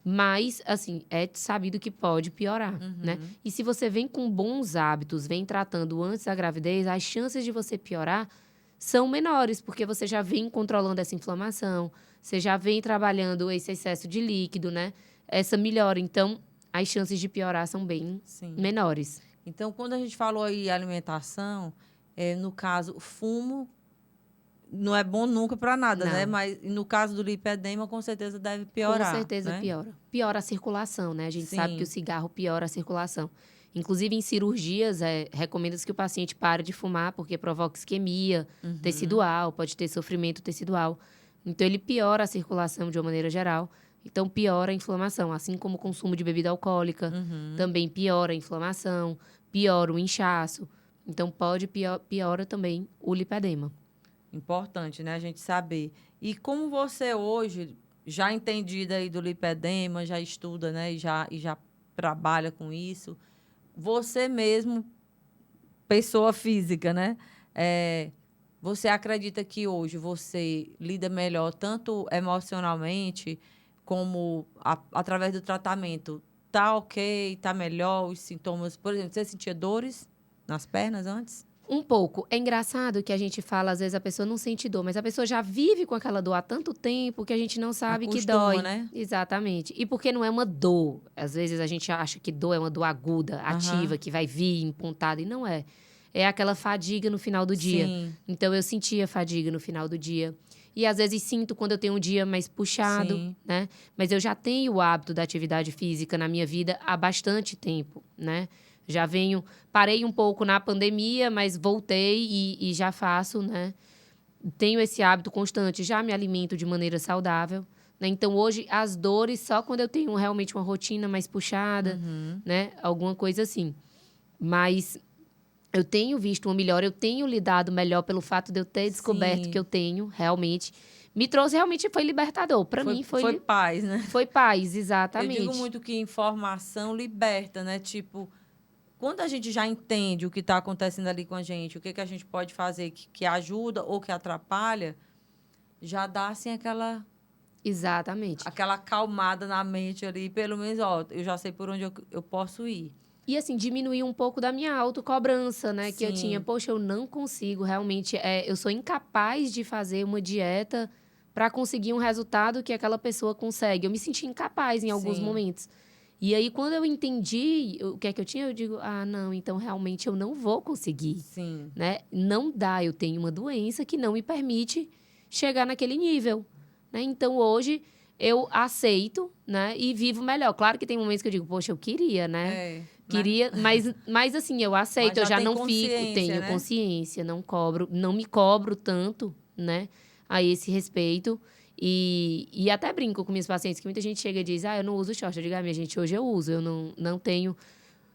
Mas, assim, é sabido que pode piorar, né? E se você vem com bons hábitos, vem tratando antes da gravidez, as chances de você piorar são menores, porque você já vem controlando essa inflamação, você já vem trabalhando esse excesso de líquido, né? Essa melhora. Então, as chances de piorar são bem menores. Então, quando a gente falou aí alimentação, no caso, fumo não é bom nunca para nada, né? Mas no caso do lipedema, com certeza deve piorar. Com certeza, né? piora. Piora a circulação, né? A gente sabe que o cigarro piora a circulação. Inclusive, em cirurgias, recomenda-se que o paciente pare de fumar, porque provoca isquemia tecidual, pode ter sofrimento tecidual. Então, ele piora a circulação de uma maneira geral. Então, piora a inflamação, assim como o consumo de bebida alcoólica. Também piora a inflamação, piora o inchaço. Então, piora também o lipedema. Importante, né? A gente saber. E como você hoje, já entendida aí do lipedema, já estuda, né? E já trabalha com isso, você mesmo, pessoa física, né? Você acredita que hoje você lida melhor, tanto emocionalmente, como através do tratamento? Tá ok, tá melhor, os sintomas... Por exemplo, você sentia dores nas pernas antes? Um pouco. É engraçado que a gente fala, às vezes a pessoa não sente dor, mas a pessoa já vive com aquela dor há tanto tempo que a gente não sabe que dói. Né? Exatamente. E porque não é uma dor. Às vezes a gente acha que dor é uma dor aguda, ativa, que vai vir empontada, e não é. É aquela fadiga no final do dia. Então, eu sentia fadiga no final do dia. E às vezes sinto quando eu tenho um dia mais puxado, né? Mas eu já tenho o hábito da atividade física na minha vida há bastante tempo, né? Já parei um pouco na pandemia, mas voltei e já faço, né? Tenho esse hábito constante, já me alimento de maneira saudável, né? Então, hoje, as dores só quando eu tenho realmente uma rotina mais puxada, né? Alguma coisa assim. Mas eu tenho visto uma melhora, eu tenho lidado melhor pelo fato de eu ter descoberto que eu tenho, realmente. Me trouxe, realmente, foi libertador. Para mim, Foi paz, né? Foi paz, exatamente. Eu digo muito que informação liberta, né? Tipo... Quando a gente já entende o que está acontecendo ali com a gente, o que a gente pode fazer que ajuda ou que atrapalha, já dá, assim, aquela... Exatamente. Aquela acalmada na mente ali, pelo menos, eu já sei por onde eu posso ir. E, assim, diminuir um pouco da minha autocobrança, né? Que eu tinha, poxa, eu não consigo, realmente, eu sou incapaz de fazer uma dieta para conseguir um resultado que aquela pessoa consegue. Eu me senti incapaz em alguns momentos. E aí, quando eu entendi o que é que eu tinha, eu digo, não, então realmente eu não vou conseguir. Sim. Né? Não dá, eu tenho uma doença que não me permite chegar naquele nível. Né? Então, hoje, eu aceito, né? E vivo melhor. Claro que tem momentos que eu digo, poxa, eu queria, né? Queria, mas assim, eu aceito, eu já não fico, tenho né? consciência, não cobro, não me cobro tanto, né? A esse respeito. E até brinco com minhas pacientes, que muita gente chega e diz, eu não uso short. Eu digo, minha gente, hoje eu uso, eu não tenho...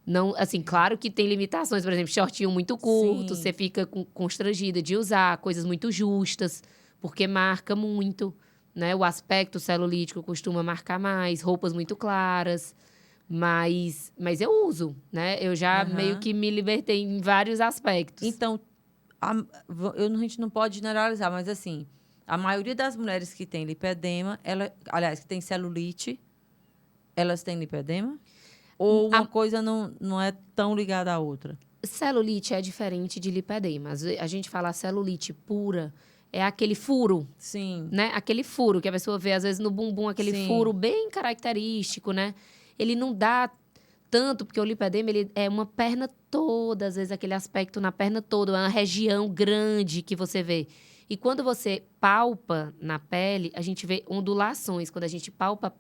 Não, assim, claro que tem limitações, por exemplo, shortinho muito curto, Sim. você fica constrangida de usar coisas muito justas, porque marca muito, né? O aspecto celulítico costuma marcar mais, roupas muito claras, mas eu uso, né? Eu já meio que me libertei em vários aspectos. Então, a gente não pode generalizar, mas assim, a maioria das mulheres que tem lipedema, aliás, que tem celulite, elas têm lipedema? Ou uma coisa não é tão ligada à outra? Celulite é diferente de lipedema. A gente fala celulite pura, é aquele furo. Sim. Né? Aquele furo que a pessoa vê, às vezes, no bumbum, aquele furo bem característico, né? Ele não dá tanto, porque o lipedema, ele é uma perna toda, às vezes, aquele aspecto na perna toda, é uma região grande que você vê. E quando você palpa na pele, a gente vê ondulações. Quando a gente palpa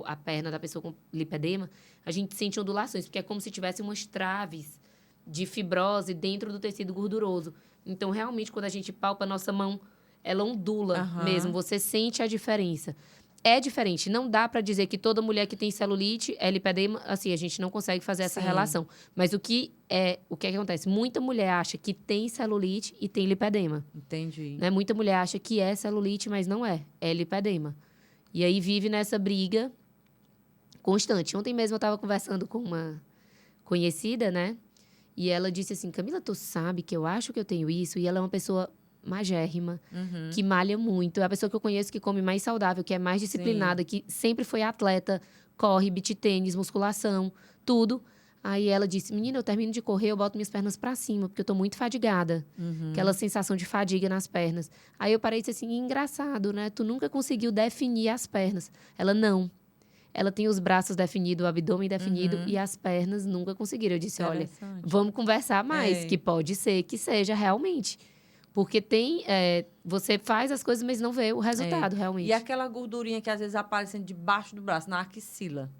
a perna da pessoa com lipedema, a gente sente ondulações, porque é como se tivesse umas traves de fibrose dentro do tecido gorduroso. Então, realmente, quando a gente palpa a nossa mão, ela ondula mesmo, você sente a diferença. É diferente, não dá para dizer que toda mulher que tem celulite é lipedema, assim, a gente não consegue fazer essa relação. Mas o que acontece? Muita mulher acha que tem celulite e tem lipedema. Entendi. Né? Muita mulher acha que é celulite, mas não é lipedema. E aí vive nessa briga constante. Ontem mesmo eu estava conversando com uma conhecida, né? E ela disse assim, Camila, tu sabe que eu acho que eu tenho isso? E ela é uma pessoa magérrima, que malha muito. É a pessoa que eu conheço que come mais saudável, que é mais disciplinada, que sempre foi atleta, corre, beach tênis, musculação, tudo. Aí ela disse, menina, eu termino de correr, eu boto minhas pernas pra cima, porque eu tô muito fadigada. Aquela sensação de fadiga nas pernas. Aí eu parei e disse assim, engraçado, né? Tu nunca conseguiu definir as pernas. Ela, não. Ela tem os braços definidos, o abdômen definido e as pernas nunca conseguiram. Eu disse, olha, vamos conversar mais, que pode ser que seja realmente. Porque você faz as coisas, mas não vê o resultado, realmente. E aquela gordurinha que às vezes aparece debaixo do braço, na axila.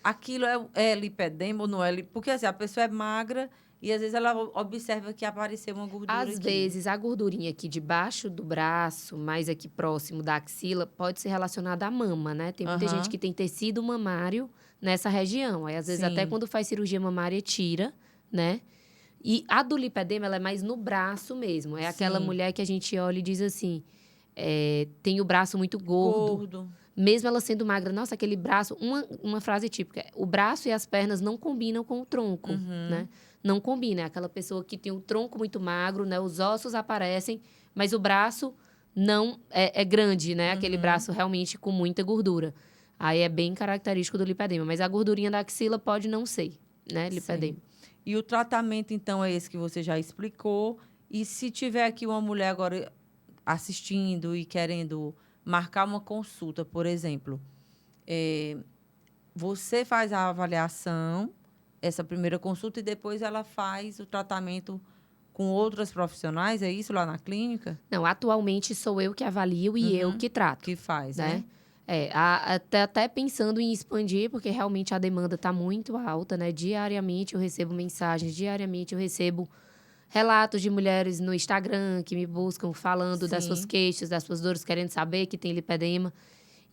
Aquilo é lipedema ou não é? Porque assim, a pessoa é magra e às vezes ela observa que apareceu uma gordura Às vezes, a gordurinha aqui debaixo do braço, mais aqui próximo da axila, pode ser relacionada à mama, né? Tem muita gente que tem tecido mamário nessa região. Aí, às vezes, até quando faz cirurgia mamária, tira, né? E a do lipedema, ela é mais no braço mesmo. É aquela mulher que a gente olha e diz assim, tem o braço muito gordo. Mesmo ela sendo magra, nossa, aquele braço... Uma frase típica, o braço e as pernas não combinam com o tronco, né? Não combina. É aquela pessoa que tem o tronco muito magro, né? Os ossos aparecem, mas o braço não é grande, né? Aquele braço realmente com muita gordura. Aí é bem característico do lipedema. Mas a gordurinha da axila pode não ser, né? Lipedema. E o tratamento, então, é esse que você já explicou. E se tiver aqui uma mulher agora assistindo e querendo marcar uma consulta, por exemplo, você faz a avaliação, essa primeira consulta, e depois ela faz o tratamento com outras profissionais, é isso, lá na clínica? Não, atualmente sou eu que avalio e eu que trato. Que faz, né? Até pensando em expandir, porque realmente a demanda está muito alta, né? Diariamente eu recebo mensagens, diariamente eu recebo relatos de mulheres no Instagram que me buscam falando das suas queixas, das suas dores, querendo saber que tem lipedema.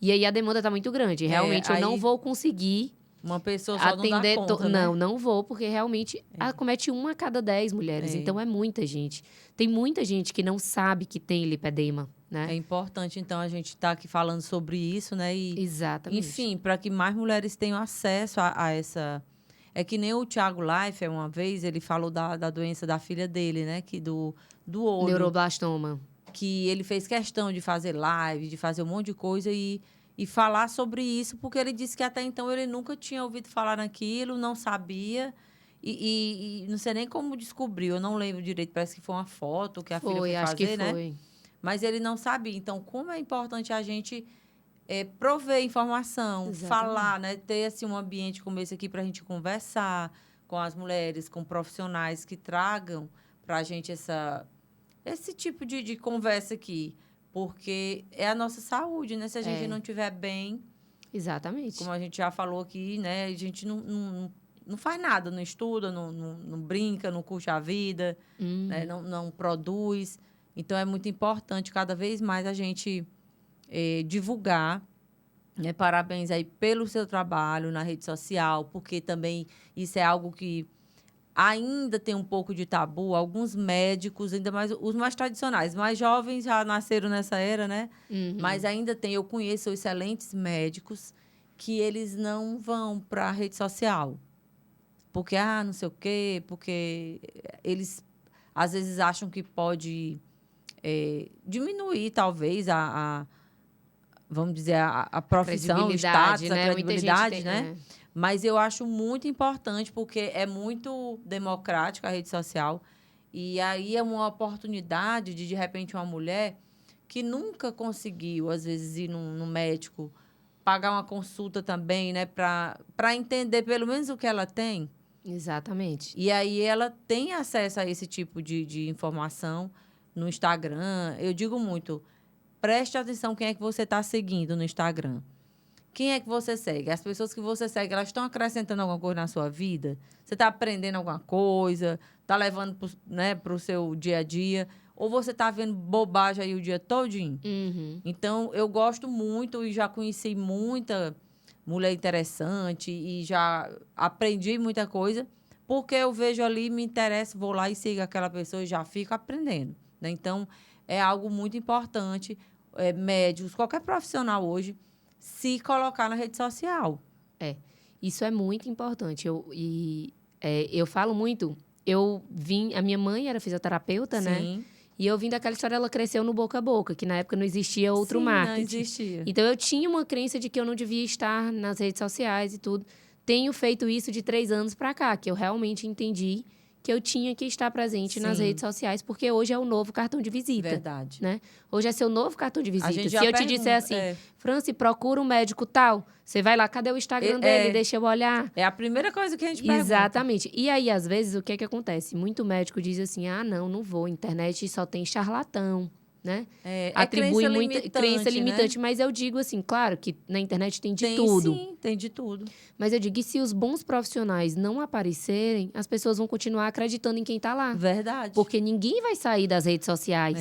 E aí a demanda está muito grande. Realmente eu não vou conseguir uma pessoa só atender não dá conta, né? Não vou, porque realmente acomete 1 a cada 10 mulheres. Então é muita gente. Tem muita gente que não sabe que tem lipedema, né? É importante, então, a gente estar aqui falando sobre isso, né? Exatamente. Enfim, para que mais mulheres tenham acesso a essa... É que nem o Thiago Leifert, uma vez, ele falou da doença da filha dele, né? Do olho. Neuroblastoma. Que ele fez questão de fazer live, de fazer um monte de coisa e falar sobre isso, porque ele disse que até então ele nunca tinha ouvido falar naquilo, não sabia... E não sei nem como descobriu, eu não lembro direito, parece que foi uma foto que a filha foi fazer, acho que né? foi. Mas ele não sabia. Então, como é importante a gente prover informação, Exatamente. falar, né? Ter assim, um ambiente como esse aqui para a gente conversar com as mulheres, com profissionais que tragam para a gente esse tipo de conversa aqui. Porque é a nossa saúde, né? Se a gente não estiver bem, Exatamente. como a gente já falou aqui, né? A gente não faz nada, não estuda, não brinca, não curte a vida, né? Não produz. Então, é muito importante cada vez mais a gente divulgar, né? Parabéns aí pelo seu trabalho na rede social, porque também isso é algo que ainda tem um pouco de tabu. Alguns médicos, ainda mais os mais tradicionais, mais jovens já nasceram nessa era, né? Mas ainda tem, eu conheço excelentes médicos que eles não vão para a rede social. Porque, não sei o quê, porque eles às vezes acham que pode diminuir, talvez, vamos dizer, a profissão, o Credibilidade, status, a né? Muita gente credibilidade, tem, né? Mas eu acho muito importante, porque é muito democrática a rede social. E aí é uma oportunidade de repente, uma mulher que nunca conseguiu, às vezes, ir no médico, pagar uma consulta também, né? Para entender pelo menos o que ela tem. Exatamente. E aí ela tem acesso a esse tipo de informação no Instagram. Eu digo muito, preste atenção quem é que você está seguindo no Instagram. Quem é que você segue? As pessoas que você segue, elas estão acrescentando alguma coisa na sua vida? Você está aprendendo alguma coisa? Está levando para o seu dia a dia? Ou você está vendo bobagem aí o dia todinho? Então, eu gosto muito e já conheci muita mulher interessante e já aprendi muita coisa, porque eu vejo ali, me interessa, vou lá e sigo aquela pessoa e já fico aprendendo, né? Então, é algo muito importante, médicos, qualquer profissional hoje, se colocar na rede social. Isso é muito importante. Eu falo muito. A minha mãe era fisioterapeuta, né? Sim. E eu vim daquela história, ela cresceu no boca a boca, que na época não existia outro Sim, marketing. não existia. Então, eu tinha uma crença de que eu não devia estar nas redes sociais e tudo. Tenho feito isso de 3 anos para cá, que eu realmente entendi que eu tinha que estar presente nas Sim. redes sociais, porque hoje é o novo cartão de visita. Verdade. Né? Hoje é seu novo cartão de visita. gente Se já eu te disser assim, Franci, procura um médico tal, você vai lá, cadê o Instagram dele? Deixa eu olhar. É a primeira coisa que a gente pergunta. Exatamente. E aí, às vezes, o que é que acontece? Muito médico diz assim, não vou, internet só tem charlatão, né? Atribui crença muita limitante, crença limitante. né? Mas eu digo assim, claro que na internet tem de tudo. Sim, tem de tudo. Mas eu digo que se os bons profissionais não aparecerem, as pessoas vão continuar acreditando em quem tá lá. Verdade. Porque ninguém vai sair das redes sociais.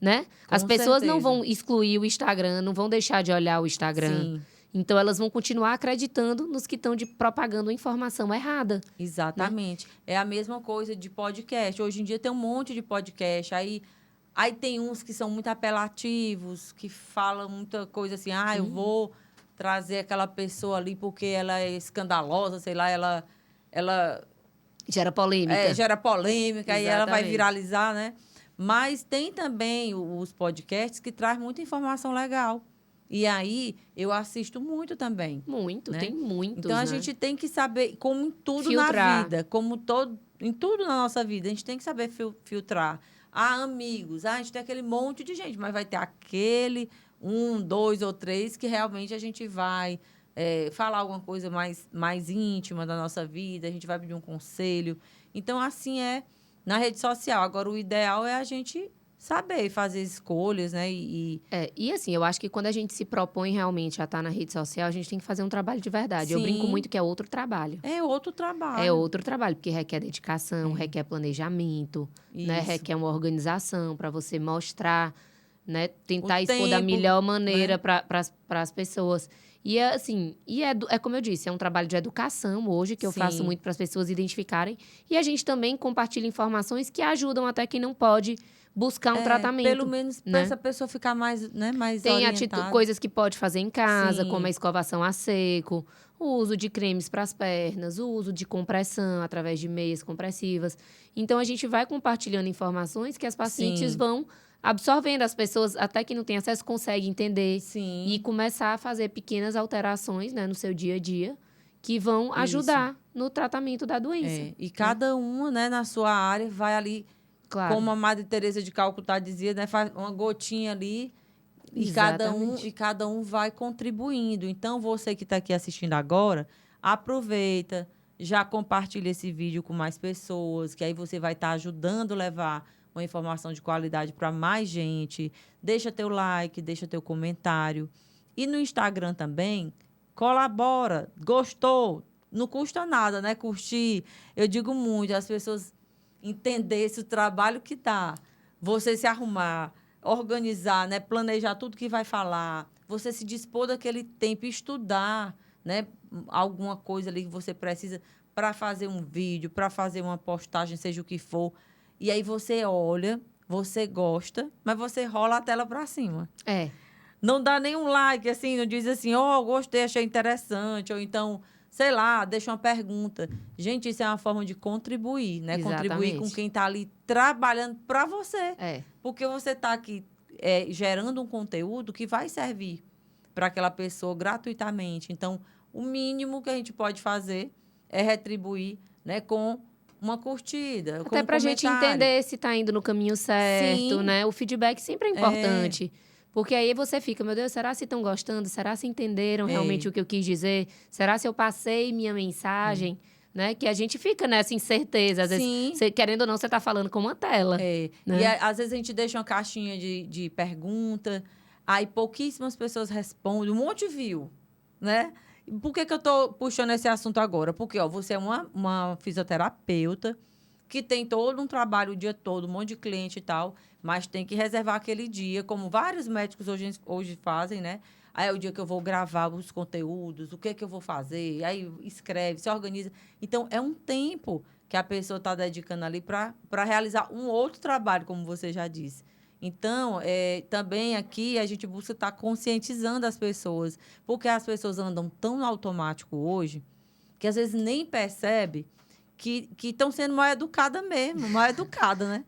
Né? Com As pessoas não certeza. vão excluir o Instagram, não vão deixar de olhar o Instagram. Sim. Então, elas vão continuar acreditando nos que estão propagando informação errada. Exatamente. Né? É a mesma coisa de podcast. Hoje em dia tem um monte de podcast. Aí tem uns que são muito apelativos, que falam muita coisa assim. Eu vou trazer aquela pessoa ali porque ela é escandalosa, sei lá, ela gera polêmica. Gera polêmica, aí ela vai Exatamente. viralizar, né? Mas tem também os podcasts que trazem muita informação legal. E aí, eu assisto muito também. Muito, né? tem muitos, Então, a gente tem que saber, como em tudo na vida, em tudo na nossa vida, a gente tem que saber filtrar. Amigos, a gente tem aquele monte de gente, mas vai ter aquele 1, 2 ou 3 que realmente a gente vai falar alguma coisa mais íntima da nossa vida, a gente vai pedir um conselho. Então, assim é na rede social. Agora, o ideal é a gente saber fazer escolhas, né? E assim, eu acho que quando a gente se propõe realmente a estar na rede social, a gente tem que fazer um trabalho de verdade. Sim. Eu brinco muito que é outro trabalho. É outro trabalho. É outro trabalho, porque requer dedicação, requer planejamento, né? Requer uma organização para você mostrar, né? Tentar expor da melhor maneira, né? Para as pessoas. E assim, é como eu disse, é um trabalho de educação hoje, que eu faço muito para as pessoas identificarem. E a gente também compartilha informações que ajudam até quem não pode buscar um tratamento. Pelo menos para essa pessoa ficar mais, né, mais orientada. Tem coisas que pode fazer em casa, como a escovação a seco, o uso de cremes para as pernas, o uso de compressão através de meias compressivas. Então, a gente vai compartilhando informações que as pacientes vão absorvendo. As pessoas, até que não tem acesso, conseguem entender. E começar a fazer pequenas alterações, né, no seu dia a dia, que vão ajudar no tratamento da doença. E cada uma, né, na sua área, vai ali... Claro. Como a Madre Teresa de Calcutá dizia, né? Faz uma gotinha ali E cada um vai contribuindo. Então, você que está aqui assistindo agora, aproveita, já compartilha esse vídeo com mais pessoas, que aí você vai estar ajudando a levar uma informação de qualidade para mais gente. Deixa teu like, deixa teu comentário. E no Instagram também, colabora. Gostou? Não custa nada, né? Curtir. Eu digo muito, as pessoas entenderem o trabalho que dá. Você se arrumar, organizar, né? Planejar tudo que vai falar. Você se dispor daquele tempo e estudar, né? Alguma coisa ali que você precisa para fazer um vídeo, para fazer uma postagem, seja o que for. E aí você olha, você gosta, mas você rola a tela para cima. Não dá nenhum like, assim, não diz assim, gostei, achei interessante, ou então, sei lá, deixa uma pergunta. Gente, isso é uma forma de contribuir, né? Exatamente. Contribuir com quem está ali trabalhando para você. Porque você está aqui gerando um conteúdo que vai servir para aquela pessoa gratuitamente. Então, o mínimo que a gente pode fazer é retribuir, né, com uma curtida, até para a gente entender se está indo no caminho certo, né? O feedback sempre é importante. Porque aí você fica, meu Deus, será se estão gostando? Será se entenderam realmente o que eu quis dizer? Será se eu passei minha mensagem? Né? Que a gente fica nessa incerteza. Às vezes, querendo ou não, você está falando com uma tela. Né? E às vezes a gente deixa uma caixinha de pergunta, aí pouquíssimas pessoas respondem, um monte viu, né? Por que eu estou puxando esse assunto agora? Porque você é uma fisioterapeuta que tem todo um trabalho o dia todo, um monte de cliente e tal, mas tem que reservar aquele dia, como vários médicos hoje fazem, né? Aí é o dia que eu vou gravar os conteúdos, o que eu vou fazer, aí escreve, se organiza. Então, é um tempo que a pessoa está dedicando ali para realizar um outro trabalho, como você já disse. Então, também aqui a gente busca estar conscientizando as pessoas, porque as pessoas andam tão no automático hoje que às vezes nem percebe que estão sendo mal educadas mesmo, mal educadas, né?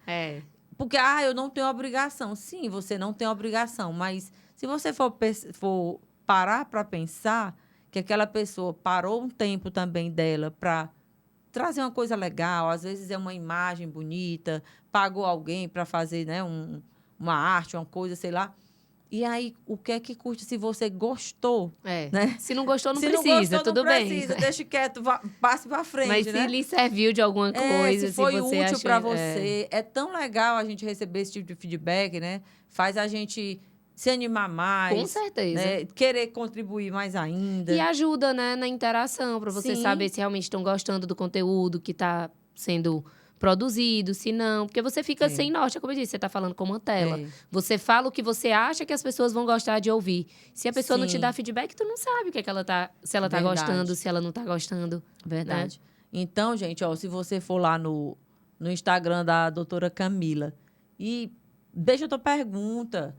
Porque, eu não tenho obrigação. Sim, você não tem obrigação, mas se você for parar para pensar que aquela pessoa parou um tempo também dela para trazer uma coisa legal, às vezes é uma imagem bonita, pagou alguém para fazer, né, uma arte, uma coisa, sei lá. E aí, o que é que custa se você gostou? Né? Se não gostou, não se precisa, não gostou, tudo não bem. Precisa, deixa quieto, passe para frente, mas né? se lhe serviu de alguma coisa, se foi você útil para você. É tão legal a gente receber esse tipo de feedback, né? Faz a gente se animar mais. Com certeza. Né? Querer contribuir mais ainda. E ajuda, né, na interação, para você saber se realmente estão gostando do conteúdo que está sendo produzido, se não. Porque você fica sem norte, como eu disse, você está falando com uma tela. Você fala o que você acha que as pessoas vão gostar de ouvir. Se a pessoa não te dá feedback, tu não sabe o que é que ela tá, se ela está gostando, se ela não está gostando. Verdade. Né? Então, gente, se você for lá no Instagram da doutora Camila e deixa a tua pergunta.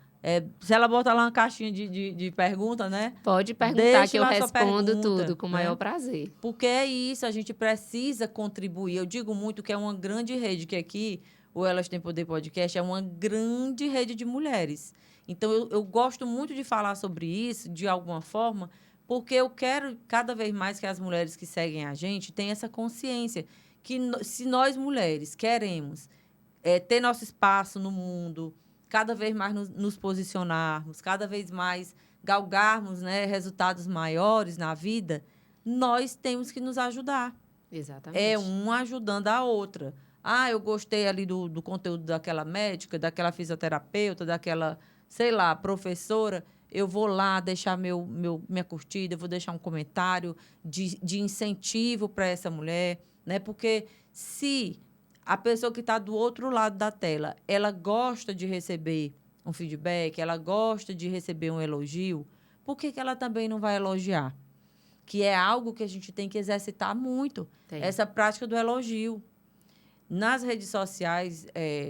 Se ela botar lá uma caixinha de pergunta, né? Pode perguntar que eu respondo tudo com o maior prazer. Porque é isso, a gente precisa contribuir. Eu digo muito que é uma grande rede, que aqui o Elas Têm Poder Podcast é uma grande rede de mulheres. Então, eu gosto muito de falar sobre isso, de alguma forma, porque eu quero cada vez mais que as mulheres que seguem a gente tenham essa consciência que se nós mulheres queremos ter nosso espaço no mundo, cada vez mais nos posicionarmos, cada vez mais galgarmos, né, resultados maiores na vida, nós temos que nos ajudar. Exatamente. É uma ajudando a outra. Eu gostei ali do conteúdo daquela médica, daquela fisioterapeuta, daquela, sei lá, professora. Eu vou lá deixar minha curtida, eu vou deixar um comentário de incentivo para essa mulher, né? Porque se a pessoa que está do outro lado da tela, ela gosta de receber um feedback, ela gosta de receber um elogio, por que ela também não vai elogiar? Que é algo que a gente tem que exercitar muito, essa prática do elogio. Nas redes sociais,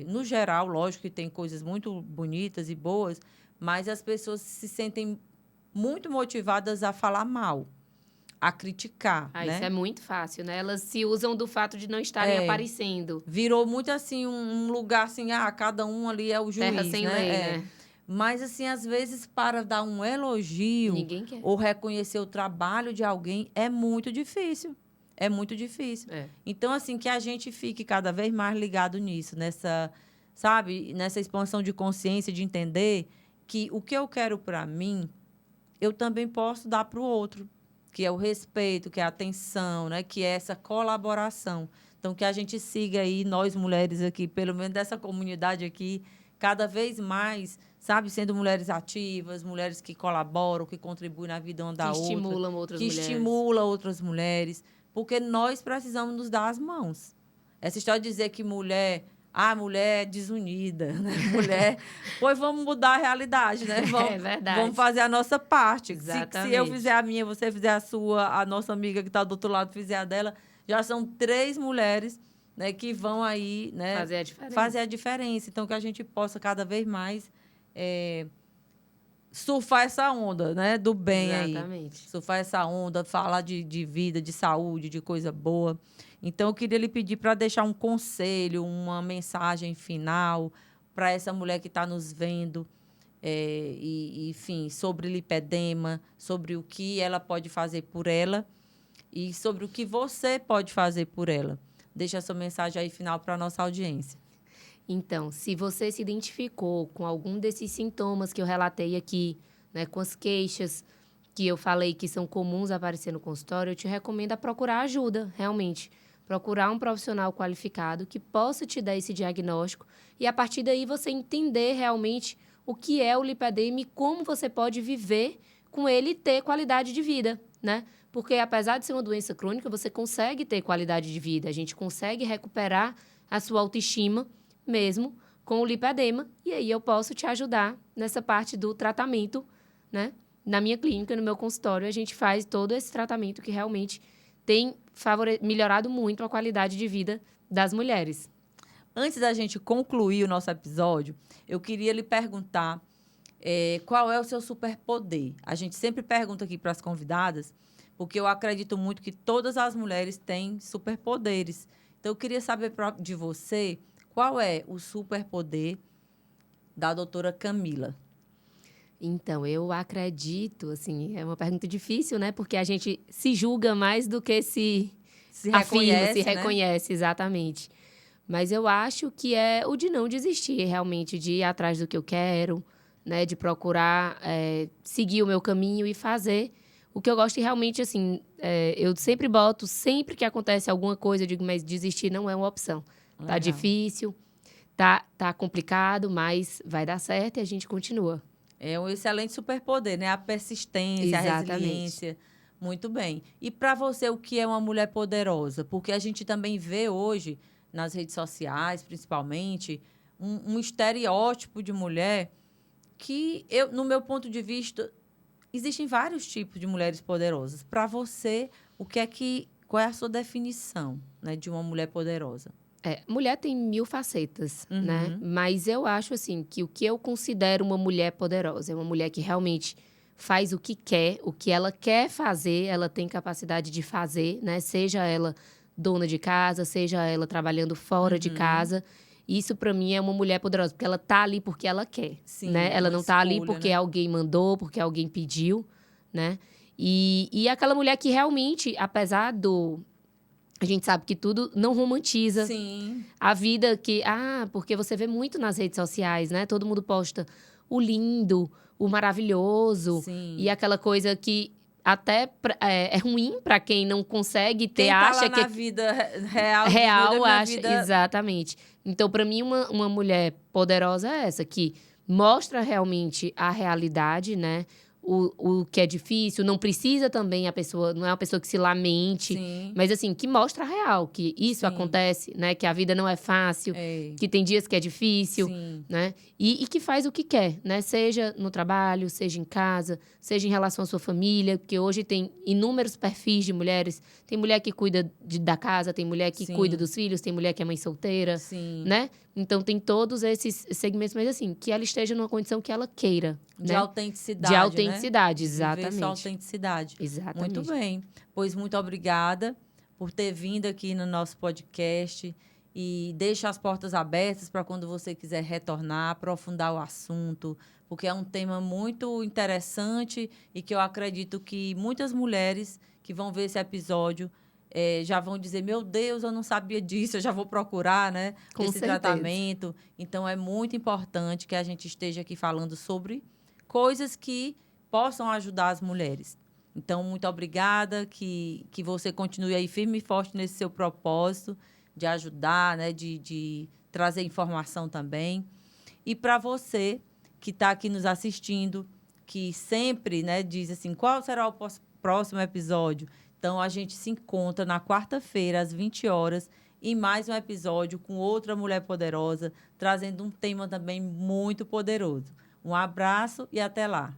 no geral, lógico que tem coisas muito bonitas e boas, mas as pessoas se sentem muito motivadas a falar mal, a criticar, né? Isso é muito fácil, né? Elas se usam do fato de não estarem aparecendo. Virou muito assim, um lugar assim, cada um ali é o juiz, terra sem lei, né? Mas, assim, às vezes, para dar um elogio ninguém quer. Ou reconhecer o trabalho de alguém, é muito difícil. É muito difícil. Então, assim, que a gente fique cada vez mais ligado nisso, nessa expansão de consciência, de entender que o que eu quero para mim, eu também posso dar para o outro, que é o respeito, que é a atenção, né? Que é essa colaboração. Então, que a gente siga aí, nós mulheres aqui, pelo menos dessa comunidade aqui, cada vez mais, sabe, sendo mulheres ativas, mulheres que colaboram, que contribuem na vida uma da outra. Que estimulam outras mulheres. Porque nós precisamos nos dar as mãos. Essa história de dizer que mulher é desunida, né? Mulher, pois vamos mudar a realidade, né? É verdade. Vamos fazer a nossa parte. Exatamente. Se eu fizer a minha, você fizer a sua, a nossa amiga que está do outro lado fizer a dela, já são 3 mulheres, né, que vão aí, né, fazer a diferença. Então, que a gente possa cada vez mais surfar essa onda, né, do bem. Exatamente. Aí. Surfar essa onda, falar de vida, de saúde, de coisa boa. Então, eu queria lhe pedir para deixar um conselho, uma mensagem final para essa mulher que está nos vendo, enfim, sobre lipedema, sobre o que ela pode fazer por ela e sobre o que você pode fazer por ela. Deixa essa mensagem aí final para a nossa audiência. Então, se você se identificou com algum desses sintomas que eu relatei aqui, né, com as queixas que eu falei que são comuns aparecer no consultório, eu te recomendo a procurar ajuda, realmente. Procurar um profissional qualificado que possa te dar esse diagnóstico e, a partir daí, você entender realmente o que é o lipedema e como você pode viver com ele e ter qualidade de vida, né? Porque, apesar de ser uma doença crônica, você consegue ter qualidade de vida. A gente consegue recuperar a sua autoestima mesmo com o lipedema. E aí eu posso te ajudar nessa parte do tratamento, né? Na minha clínica, no meu consultório, a gente faz todo esse tratamento que realmente tem melhorado muito a qualidade de vida das mulheres. Antes da gente concluir o nosso episódio, eu queria lhe perguntar qual é o seu superpoder. A gente sempre pergunta aqui para as convidadas, porque eu acredito muito que todas as mulheres têm superpoderes. Então, eu queria saber de você qual é o superpoder da doutora Camila. Então, eu acredito, assim, é uma pergunta difícil, né? Porque a gente se julga mais do que se afirma, se reconhece, exatamente. Mas eu acho que é o de não desistir, realmente, de ir atrás do que eu quero, né? De procurar seguir o meu caminho e fazer o que eu gosto. E realmente, assim, eu sempre boto, sempre que acontece alguma coisa, eu digo, mas desistir não é uma opção. Legal. Tá difícil, tá complicado, mas vai dar certo e a gente continua. É um excelente superpoder, né? A persistência, exatamente. A resiliência. Muito bem. E para você, o que é uma mulher poderosa? Porque a gente também vê hoje, nas redes sociais, principalmente, um estereótipo de mulher que, no meu ponto de vista, existem vários tipos de mulheres poderosas. Para você, qual é a sua definição, né, de uma mulher poderosa? Mulher tem 1000 facetas, né? Mas eu acho, assim, que o que eu considero uma mulher poderosa é uma mulher que realmente faz o que quer, o que ela quer fazer, ela tem capacidade de fazer, né? Seja ela dona de casa, seja ela trabalhando fora de casa. Isso, para mim, é uma mulher poderosa, porque ela tá ali porque ela quer, sim, né? Ela não tá ali porque alguém mandou, porque alguém pediu, né? E aquela mulher que realmente, apesar do... A gente sabe que tudo não romantiza. Sim. A vida que... porque você vê muito nas redes sociais, né? Todo mundo posta o lindo, o maravilhoso. Sim. E aquela coisa que até é ruim para quem não consegue ter, quem acha tá lá que... na vida real. Real, acha... Vida... Exatamente. Então, para mim, uma mulher poderosa é essa, que mostra realmente a realidade, né? O que é difícil, não precisa também a pessoa, não é uma pessoa que se lamente, sim, mas assim, que mostra a real, que isso, sim, acontece, né? Que a vida não é fácil, que tem dias que é difícil, sim, né? E que faz o que quer, né? Seja no trabalho, seja em casa, seja em relação à sua família, porque hoje tem inúmeros perfis de mulheres. Tem mulher que cuida da casa, tem mulher que, sim, cuida dos filhos, tem mulher que é mãe solteira, sim, né? Então, tem todos esses segmentos, mas assim, que ela esteja numa condição que ela queira. De, né? autenticidade, de autenticidade, né? Exatamente. Viver sua autenticidade. Exatamente. Muito bem. Pois muito obrigada por ter vindo aqui no nosso podcast. E deixa as portas abertas para quando você quiser retornar, aprofundar o assunto, porque é um tema muito interessante e que eu acredito que muitas mulheres que vão ver esse episódio já vão dizer, meu Deus, eu não sabia disso, eu já vou procurar, né, esse tratamento. Então, é muito importante que a gente esteja aqui falando sobre coisas que possam ajudar as mulheres. Então, muito obrigada, que você continue aí firme e forte nesse seu propósito de ajudar, né, de trazer informação também. E para você que está aqui nos assistindo, que sempre, né, diz assim, qual será o próximo episódio? Então, a gente se encontra na quarta-feira, às 20 horas, em mais um episódio com outra mulher poderosa, trazendo um tema também muito poderoso. Um abraço e até lá.